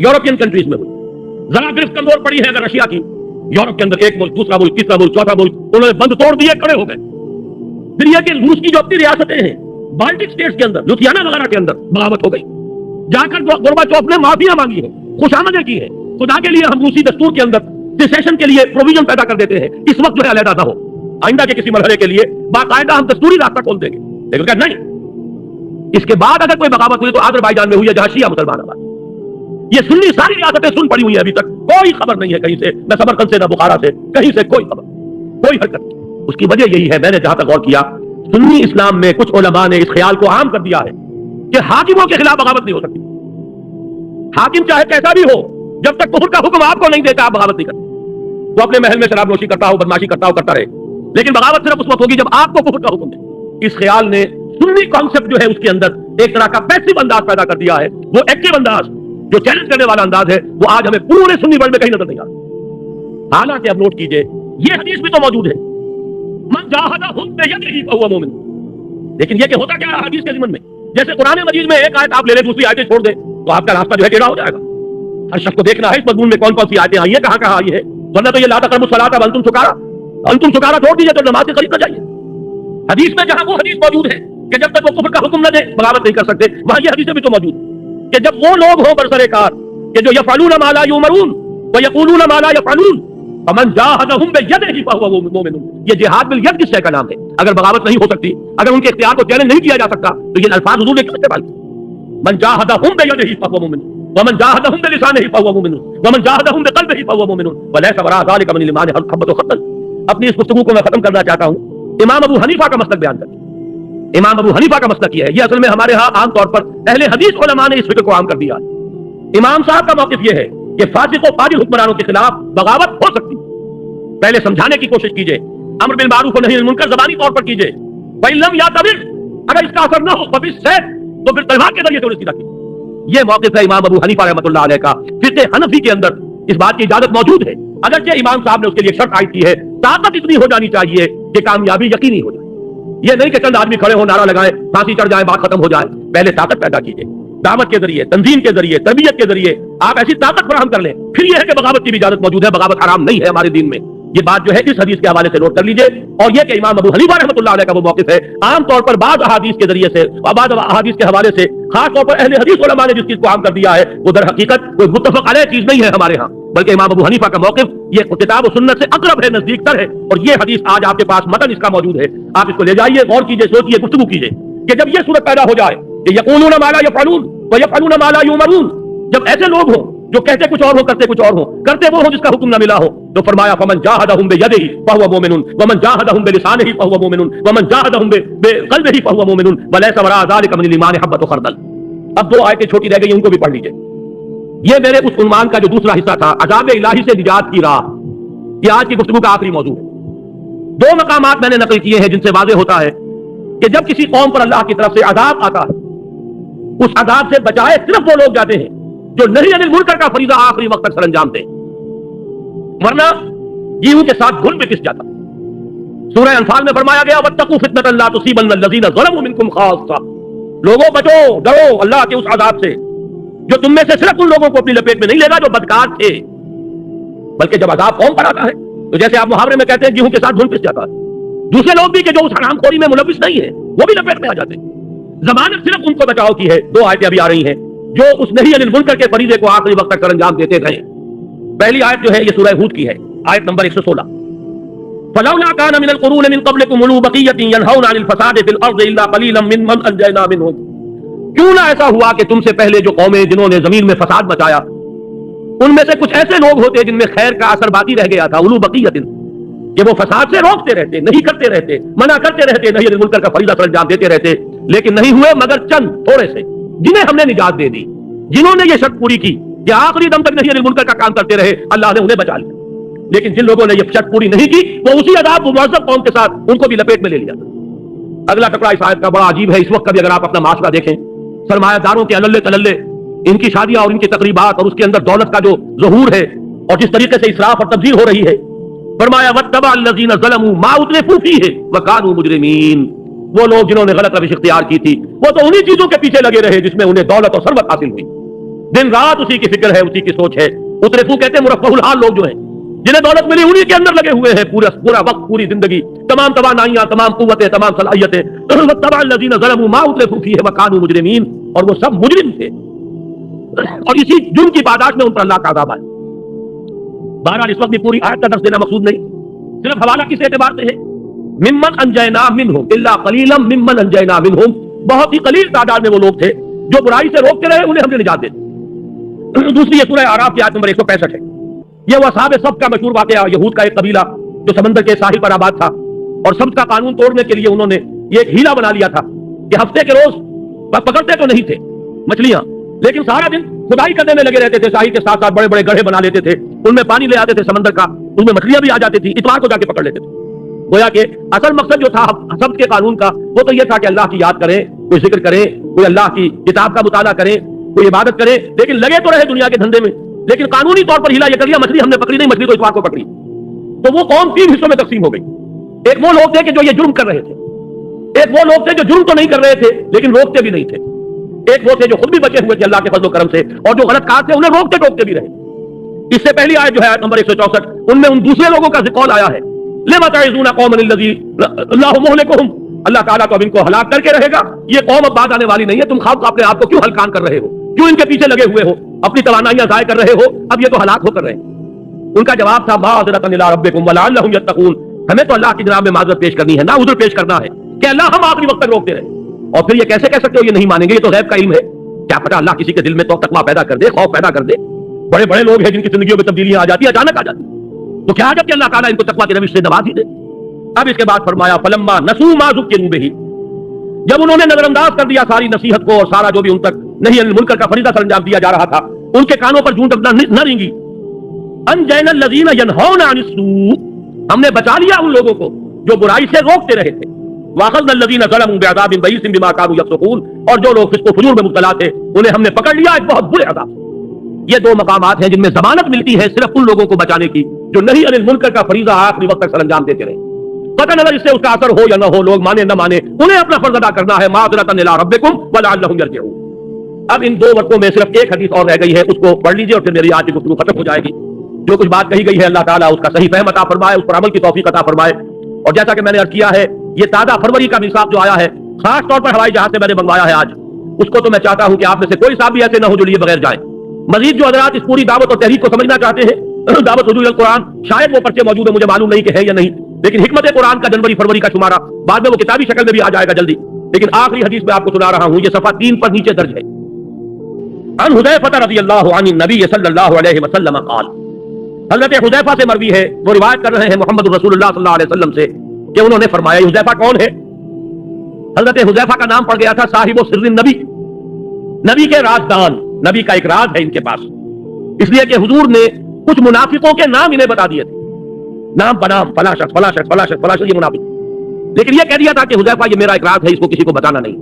یورپین کنٹریز میں ہوئی، ذرا گرفت کمزور پڑی ہے اگر رشیا کی، یورپ کے اندر ایک ملک، دوسرا ملک، تیسرا ملک، چوتھا ملک، انہوں نے بند توڑ دیے، کھڑے ہو گئے۔ پھر یہ کہ روس کی جو اپنی ریاستیں ہیں بالٹک اسٹیٹس کے اندر، لوتھیانا وغیرہ کے اندر بغاوت ہو گئی، جا کر گورباچوف نے معافیاں مانگی ہے، خوشامدیں کی ہے، خدا کے لیے ہم روسی دستور کے اندر سیشن کے لیے پروویژن پیدا کر دیتے ہیں، اس وقت جو ہے علیحدہ ہو، آئندہ کے کسی مرحلے کے لیے باقاعدہ ہم دستوری راستہ کھول دیں گے، لیکن کہ نہیں، اس کے بعد اگر کوئی بغاوت ہوئی تو آذربائیجان میں ہوئی ہے جہاں شیعہ مسلمان آباد، یہ سنی ساری ریاستیں سن پڑی ہوئی ہیں، ابھی تک کوئی خبر نہیں ہے کہیں سے، نہ سمرقند سے نہ بخارا سے، کہیں سے کوئی خبر، کوئی حرکت نہیں۔ اس کی وجہ یہی ہے، میں نے جہاں تک غور کیا، سنی اسلام میں کچھ علماء نے اس خیال کو عام کر دیا ہے کہ حاکموں کے خلاف بغاوت نہیں ہو سکتی، حاکم چاہے کیسا بھی ہو، جب تک کفر کا حکم آپ کو نہیں دیتا آپ بغاوت نہیں کرتے، وہ اپنے محل میں شراب نوشی کرتا ہو، بدماشی کرتا ہو، کرتا رہے، لیکن بغاوت صرف اس وقت ہوگی جب آپ کو کفر کا حکم دے۔ اس خیال نے سنی کانسیپٹ جو ہے اس کے اندر ایک طرح کا پیسو انداز پیدا کر دیا ہے، وہ ایکٹیو انداز جو چیلنج کرنے والا انداز ہے وہ آج ہمیں پورے سنی ورلڈ میں کہیں نظر نہیں آتا۔ حالانکہ اب نوٹ کیجئے یہ حدیث بھی تو موجود ہے، من جاہدہم بیدہ فہو مومن، لیکن یہ کہ ہوتا کیا ہے حدیث کے ضمن میں، جیسے قرآن مجید میں ایک آیت آپ لے لیں دوسری آیتیں چھوڑ دیں تو آپ کا راستہ جو ہے ٹیڑھا ہو جائے گا۔ ہر شخص کو دیکھنا ہے اس مضمون میں کون کون سی آیتیں آئی ہیں، کہاں کہاں آئی ہے، ورنہ تو یہ لا تقربوا الصلاۃ وانتم سکارا، انتم سکارا چھوڑ دیجیے تو نماز کے قریب نہ جائیے۔ حدیث میں جہاں وہ حدیث موجود ہے کہ جب تک وہ کفر کا حکم نہ دے بغاوت نہیں کر سکتے، وہاں یہ حدیثیں بھی تو موجود ہے کہ جب وہ لوگ ہوں برسر کار کہ جو یفعلون ما لا یؤمرون ویقولون ما لا یفعلون فمن جاہدہم بیدہ فہو مومن، یہ جہاد بالید کس شے کا نام ہے؟ اگر بغاوت نہیں ہو سکتی، اگر ان کے اختیار کو چیلنج نہیں کیا جا سکتا تو یہ الفاظ حضور نے کیوں استعمال کیے؟ من جاہدہم بیدہ فہو مومن ومن جاہدہم بلسانہ فہو مومن ومن جاہدہم بقلبہ فہو مومن ولیس وراء ذلک من الایمان حبۃ خردل۔ اپنی اس گفتگو کو میں ختم کرنا چاہتا ہوں، امام ابو حنیفہ کا مسلک بیان کریں۔ امام ابو حنیفہ کا مسلک یہ ہے، یہ اصل میں ہمارے ہاں عام طور پر اہل حدیث علماء نے اس فکر کو عام کر دیا۔ امام صاحب کا موقف یہ ہے کہ فاسق و فاجر حکمرانوں کے خلاف بغاوت ہو سکتی، پہلے سمجھانے کی کوشش کیجئے، امر بالمعروف و نہی عن المنکر زبانی طور پر کیجئے، فإن لم يعتبر، اگر اس کا اثر نہ ہو فبالسیف، تو پھر تلوار کے ذریعے سے اس کی تکلیف۔ یہ موقف ہے امام ابو حنیفہ رحمۃ اللہ علیہ کا۔ فقہ حنفی کے اندر اس بات کی اجازت موجود ہے، اگرچہ امام صاحب نے اس کے لیے شرط عائد کی ہے، طاقت اتنی ہو جانی چاہیے کہ کامیابی یقینی ہو جائے، یہ نہیں کہ چند آدمی کھڑے ہو، نعرہ لگائیں، پھانسی چڑھ جائے، بات ختم ہو جائے۔ پہلے طاقت پیدا کیجئے، دعوت کے ذریعے، تنظیم کے ذریعے، تربیت کے ذریعے آپ ایسی طاقت فراہم کر لیں، پھر یہ ہے کہ بغاوت کی بھی اجازت موجود ہے، بغاوت حرام نہیں ہے ہمارے دین میں۔ یہ بات جو ہے اس حدیث کے حوالے سے نوٹ کر لیجئے، اور یہ کہ امام ابو حنیفہ رحمۃ اللہ علیہ کا وہ موقف ہے، عام طور پر بعض احادیث کے ذریعے سے اور بعض احادیث کے حوالے سے، خاص طور پر اہل حدیث علماء نے جس چیز کو عام کر دیا ہے وہ در حقیقت کوئی متفق علیہ چیز نہیں ہے ہمارے ہاں، بلکہ امام ابو حنیفہ کا موقف یہ کتاب و سنت سے اقرب ہے، نزدیک تر ہے، اور یہ حدیث آج آپ کے پاس متن اس کا موجود ہے، آپ اس کو لے جائیے، غور کیجئے، سوچئے، گفتگو کیجئے کہ جب یہ صورت پیدا ہو جائے کہ یقولون ما لا یفعلون ویفعلون ما لا یؤمرون، جب ایسے لوگ ہوں جو کہتے کچھ اور ہو کرتے کچھ اور ہو، کرتے وہ ہو جس کا حکم نہ ملا ہو، تو فرمایا فمن جاہدہم بیدہ فہو مومن ومن جاہدہم بلسانہ فہو مومن ومن جاہدہم بقلبہ فہو مومن ولیس وراء ذلک من الایمان حبۃ خردل۔ اب 2 آیتیں چھوٹی رہ گئی، ان کو بھی پڑھ لیجئے۔ یہ میرے اس عنوان کا جو دوسرا حصہ تھا، عذاب الہی سے نجات کی راہ، یہ آج کی گفتگو کا آخری موضوع ہے۔ 2 مقامات میں نے نقل کیے ہیں جن سے واضح ہوتا ہے کہ جب کسی قوم پر اللہ کی طرف سے عذاب آتا ہے، اس عذاب سے بچائے صرف وہ لوگ جاتے ہیں جو نہی عن المنکر کا فریضہ آخری وقت تک سر انجام دیں، ورنہ گیہوں کے ساتھ گھل بھی پس جاتا۔ سورہ انفال میں فرمایا گیا واتقوا فتنة لا تصيبن الذين ظلموا منكم خاصة، لوگوں بچو، ڈرو اللہ کے اس عذاب سے جو تم میں سے صرف ان لوگوں کو اپنی لپیٹ میں نہیں لے گا جو بدکار تھے، بلکہ جب عذاب قوم پر آتا ہے تو جیسے آپ محاورے میں کہتے ہیں گیہوں کے ساتھ گھل پس جاتا ہے، دوسرے لوگ بھی کہ جو اس حرام خوری میں ملوث نہیں ہے وہ بھی لپیٹ میں آ جاتے ہیں۔ ضمانت صرف ان کو بچاؤ کی ہے۔ 2 آیتیں ابھی آ رہی ہیں جو اس نہی عن المنکر کے فریضے کو آخری وقت تک سر انجام دیتے رہے۔ پہلی آیت جو ہے یہ سورہ ہود کی ہے، آیت نمبر 116، فلولا كان من القرون من قبلكم اولو بقية ينهون عن الفساد في الارض الا قليلا ممن انجينا منهم، کیوں نہ ایسا ہوا کہ تم سے پہلے جو قومیں جنہوں نے زمین میں فساد مچایا ان میں سے کچھ ایسے لوگ ہوتے جن میں خیر کا اثر باقی رہ گیا تھا، اولو بقیۃ، کہ وہ فساد سے روکتے رہتے، نہیں کرتے رہتے، منع کرتے رہتے، نہی عن المنکر کا فریضہ سر انجام دیتے رہتے، لیکن نہیں ہوئے مگر چند تھوڑے سے جنہیں ہم نے نجات دے دی، جنہوں نے یہ شرط پوری کی کہ آخری دم تک نہی عن المنکر کا کام کرتے رہے، اللہ نے انہیں بچا لیا۔ لیکن جن لوگوں نے یہ شرط پوری نہیں کی وہ اسی عذاب معذب قوم کے ساتھ ان کو بھی لپیٹ میں لے لیا۔ اگلا ٹکڑا اس آیت کا بڑا عجیب ہے۔ اس وقت کا بھی اگر آپ اپنا معاشرہ دیکھیں، سرمایہ داروں کے اللے تللے، ان کی شادیاں اور ان کی تقریبات اور اس کے اندر دولت کا جو ظہور ہے اور جس طریقے سے اسراف اور تبذیر ہو رہی ہے، فرمایا وَاتَّبَعَ الَّذِينَ ظَلَمُوا مَا أُتْرِفُوا فِيهِ وَكَانُوا مُجْرِمِينَ۔ وہ لوگ جنہوں نے غلط روش اختیار کی تھی وہ تو انہی چیزوں کے پیچھے لگے رہے جس میں انہیں دولت اور ثروت حاصل ہوئی، دن رات اسی کی فکر ہے، اسی کی سوچ ہے۔ اترفو کہتے ہیں مرفہ الحال لوگ جو ہیں، جنہیں دولت ملی انہی کے اندر لگے ہوئے ہیں پورا وقت، پوری زندگی، تمام توانائیاں، تمام قوتیں، تمام صلاحیتیں۔ وَاتَّبَعَ الَّذِينَ ظَلَمُوا مَا أُتْرِفُوا فِيهِ وَكَانُوا مُجْرِمِينَ، اور وہ سب مجرم تھے اور اسی جرم کی پاداش میں ان پر اللہ کا عذاب آئے۔ بہرحال اس وقت بھی پوری آیت کا درس دینا مقصود نہیں، صرف حوالہ کس اعتبار سے ہے؟ ممن انجینا منہم الا قلیلا ممن انجینا منہم، بہت ہی قلیل تعداد میں وہ لوگ تھے جو برائی سے روکتے رہے، انہیں ہم نے نجات دے دی۔ دوسری یہ سورہ اعراف کی آیت نمبر 165 ہے۔ یہ وہ اصحاب سبت کا مشہور واقعہ، یہود کا ایک قبیلہ جو سمندر کے ساحل پر آباد تھا، اور سبت کا قانون توڑنے کے لیے انہوں نے یہ ایک ہیلا بنا لیا تھا کہ ہفتے کے روز پکڑتے تو نہیں تھے مچھلیاں، لیکن سارا دن کھدائی کرنے میں لگے رہتے تھے، ساحل کے ساتھ ساتھ بڑے بڑے گڑھے بنا لیتے تھے، ان میں پانی لے آتے تھے سمندر کا، ان میں مچھلیاں بھی آ جاتی تھی، اتوار کو جا کے پکڑ لیتے تھے۔ گویا کہ اصل مقصد جو تھا سبت کے قانون کا وہ تو یہ تھا کہ اللہ کی یاد کریں، کوئی ذکر کریں، کوئی اللہ کی کتاب کا مطالعہ کریں، کوئی عبادت کریں، لیکن لگے تو رہے دنیا کے دھندے میں، لیکن قانونی طور پر ہیلا یہ کر لیا مچھلی ہم نے پکڑی نہیں، مچھلی تو اتوار کو پکڑی۔ تو وہ قوم 3 حصوں میں تقسیم ہو گئی۔ ایک وہ لوگ تھے کہ جو یہ جرم کر رہے تھے، ایک وہ لوگ تھے جو جرم تو نہیں کر رہے تھے لیکن روکتے بھی نہیں تھے، ایک وہ تھے جو خود بھی بچے ہوئے تھے اللہ کے فضل و کرم سے، اور جو غلط کار تھے انہیں روکتے ٹوکتے بھی رہے۔ اس سے پہلی آیت جو ہے آیت نمبر 164، ان میں ان دوسرے لوگوں کا قول آیا ہے، لِمَ تَعِظُونَ قَوْمًا الَّذِينَ اللَّهُ مُهْلِكُهُمْ، اللہ تعالیٰ تو اب ان کو ہلاک کر کے رہے گا، یہ قوم اب بعد آنے والی نہیں ہے، تم خود اپنے آپ کو کیوں ہلکان کر رہے ہو، کیوں ان کے پیچھے لگے ہوئے ہو، اپنی توانائیاں ضائع کر رہے ہو، اب یہ تو ہلاک ہو کر رہے ہیں۔ ان کا جواب تھا مَعْذِرَةً إِلَىٰ رَبِّكُمْ وَلَعَلَّهُمْ يَتَّقُونَ، ہمیں تو اللہ کی جناب میں معذرت پیش کرنی ہے، نہ عذر پیش کرنا ہے کہ اللہ ہم آخری وقت تک روکتے رہے۔ اور پھر یہ کیسے کہہ سکتے ہو یہ نہیں مانیں گے، یہ تو غیب کا علم ہے، کیا پتا اللہ کسی کے دل میں تو تقویٰ پیدا کر دے، خوف پیدا کر دے۔ بڑے بڑے لوگ ہیں جن کی زندگیوں میں تبدیلیاں آ جاتی ہیں، اچانک آ جاتی ہیں، تو کیا جب کہ اللہ تعالیٰ ان کو تقویٰ کی روش سے نواز ہی دے۔ اب اس کے بعد فرمایا فلما نسوا ما ذکروا بہ، جب انہوں نے نظر انداز کر دیا ساری نصیحت کو اور سارا جو بھی ان تک نہی عن المنکر کا فریضہ سر انجام دیا جا رہا تھا، ان کے کانوں پر جون نہ رینگی، انجینا الذین ینہون عن السوء، ہم نے بچا لیا ان لوگوں کو جو برائی سے روکتے رہے تھے، واخذنا الذین ظلموا بعذاب بئیس بما کانوا یفسقون، اور جو لوگ فسق و فجور میں مبتلا تھے انہیں ہم نے پکڑ لیا ایک بہت برے عذاب۔ یہ 2 مقامات ہیں جن میں ضمانت ملتی ہے صرف ان لوگوں کو بچانے کی جو نہی عن المنکر کا فریضہ آخری وقت تک سر انجام دیتے رہے، پتہ نظر اس سے اس کا اثر ہو یا نہ ہو، لوگ مانے نہ مانے، انہیں اپنا فرض ادا کرنا ہے، معذرۃ الی ربکم ولعلہم یرجعون۔ اب ان 2 وقتوں میں صرف ایک حدیث اور رہ گئی ہے، اس کو پڑھ لیجئے اور پھر میری آج کی گفتگو ختم ہو جائے گی۔ جو کچھ بات کہی گئی ہے اللہ تعالیٰ اس کا صحیح فہم عطا فرمائے، اس پر عمل کی توفیق عطا فرمائے۔ اور جیسا کہ میں نے عرض کیا ہے، یہ تازہ فروری کا نصاب جو آیا ہے، خاص طور پر ہوائی جہاز سے میں نے منگوایا ہے آج، اس کو تو میں چاہتا ہوں کہ آپ میں سے کوئی صاحب بھی ایسے نہ ہو جو لیے بغیر جائیں۔ مزید جو حضرات اس پوری دعوت اور تحریک کو سمجھنا چاہتے ہیں، دعوت رجوع القرآن، شاید وہ پرچے موجود ہے، مجھے معلوم نہیں کہ ہے یا نہیں، لیکن حکمت قرآن کا جنوری فروری کا شمارہ بعد میں وہ کتابی شکل میں بھی آ جائے گا جلدی، لیکن آخری حدیث میں آپ کو سنا رہا ہوں، یہ صفحہ 3 پر نیچے درج ہے۔ عن حذیفہ رضی اللہ عنہ النبی صلی اللہ علیہ وسلم قال، حضرت حذیفہ سے مروی ہے، وہ روایت کر رہے ہیں محمد رسول اللہ صلی اللہ علیہ وسلم سے کہ انہوں نے فرمایا، حذیفہ کون ہے؟ حضرت حذیفہ کا نام پڑ گیا تھا صاحب سر النبی، نبی کے رازدان، نبی کا ایک راز ہے ان کے پاس، اس لیے کہ حضور نے کچھ منافقوں کے نام انہیں بتا دیے تھے، نام بنام، فلاں شخص فلاں شخص فلاں شخص فلاں شخص، یہ منافق، لیکن یہ کہہ دیا تھا کہ حذیفہ یہ میرا ایک راز ہے، اس کو کسی کو بتانا نہیں،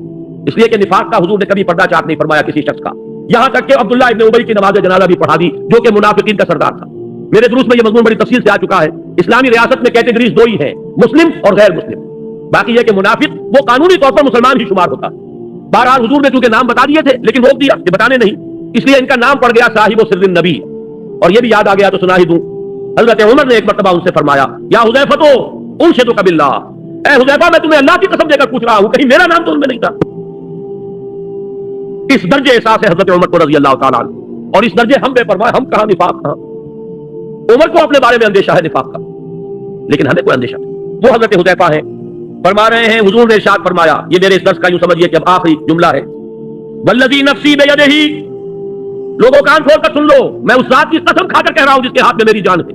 اس لیے کہ نفاق کا حضور نے کبھی پردہ چاک نہیں فرمایا کسی شخص کا، یہاں تک کہ عبداللہ ابن ابی کی نماز جنازہ بھی پڑھا دی جو کہ منافقین کا سردار تھا۔ میرے دروس میں یہ مضمون بڑی تفصیل سے آ چکا ہے، اسلامی ریاست میں کیٹیگریز 2 ہی ہیں، مسلم اور غیر مسلم، باقی یہ کہ منافق وہ قانونی طور پر مسلمان ہی شمار ہوتا۔ بہرحال حضور نے چونکہ نام بتا دیے تھے لیکن روک دیا کہ بتانے نہیں، اس لیے ان کا نام پڑ گیا صاحب سر النبی۔ اور یہ بھی یاد آ گیا تو سنا ہی دوں، حضرت عمر نے ایک مرتبہ ان سے فرمایا، یا حذیفہ تو انشدک باللہ، اے حذیفہ میں تمہیں اللہ کی قسم دے کر پوچھ رہا ہوں، کہیں میرا نام تو ان میں نہیں تھا۔ اس درجے احساس ہے حضرت عمر کو رضی اللہ تعالیٰ عنہ، اور اس درجے ہم بے پرواہ، ہم کہاں نفاق کہاں۔ عمر کو اپنے بارے میں اندیشہ ہے نفاق کا، لیکن ہمیں کوئی اندیشہ نہیں۔ وہ حضرت حذیفہ ہیں، فرما رہے ہیں حضور نے ارشاد فرمایا، یہ میرے اس درس کا یوں سمجھیے کہ اب آخری جملہ ہے، والذی نفسی بیدہ، لوگوں کان کھول کر سن لو، میں اس ذات کی قسم کھا کر کہہ رہا ہوں جس کے ہاتھ میں میری جان ہے،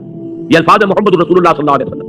یہ الفاظ محمد رسول اللہ صلی اللہ علیہ وسلم،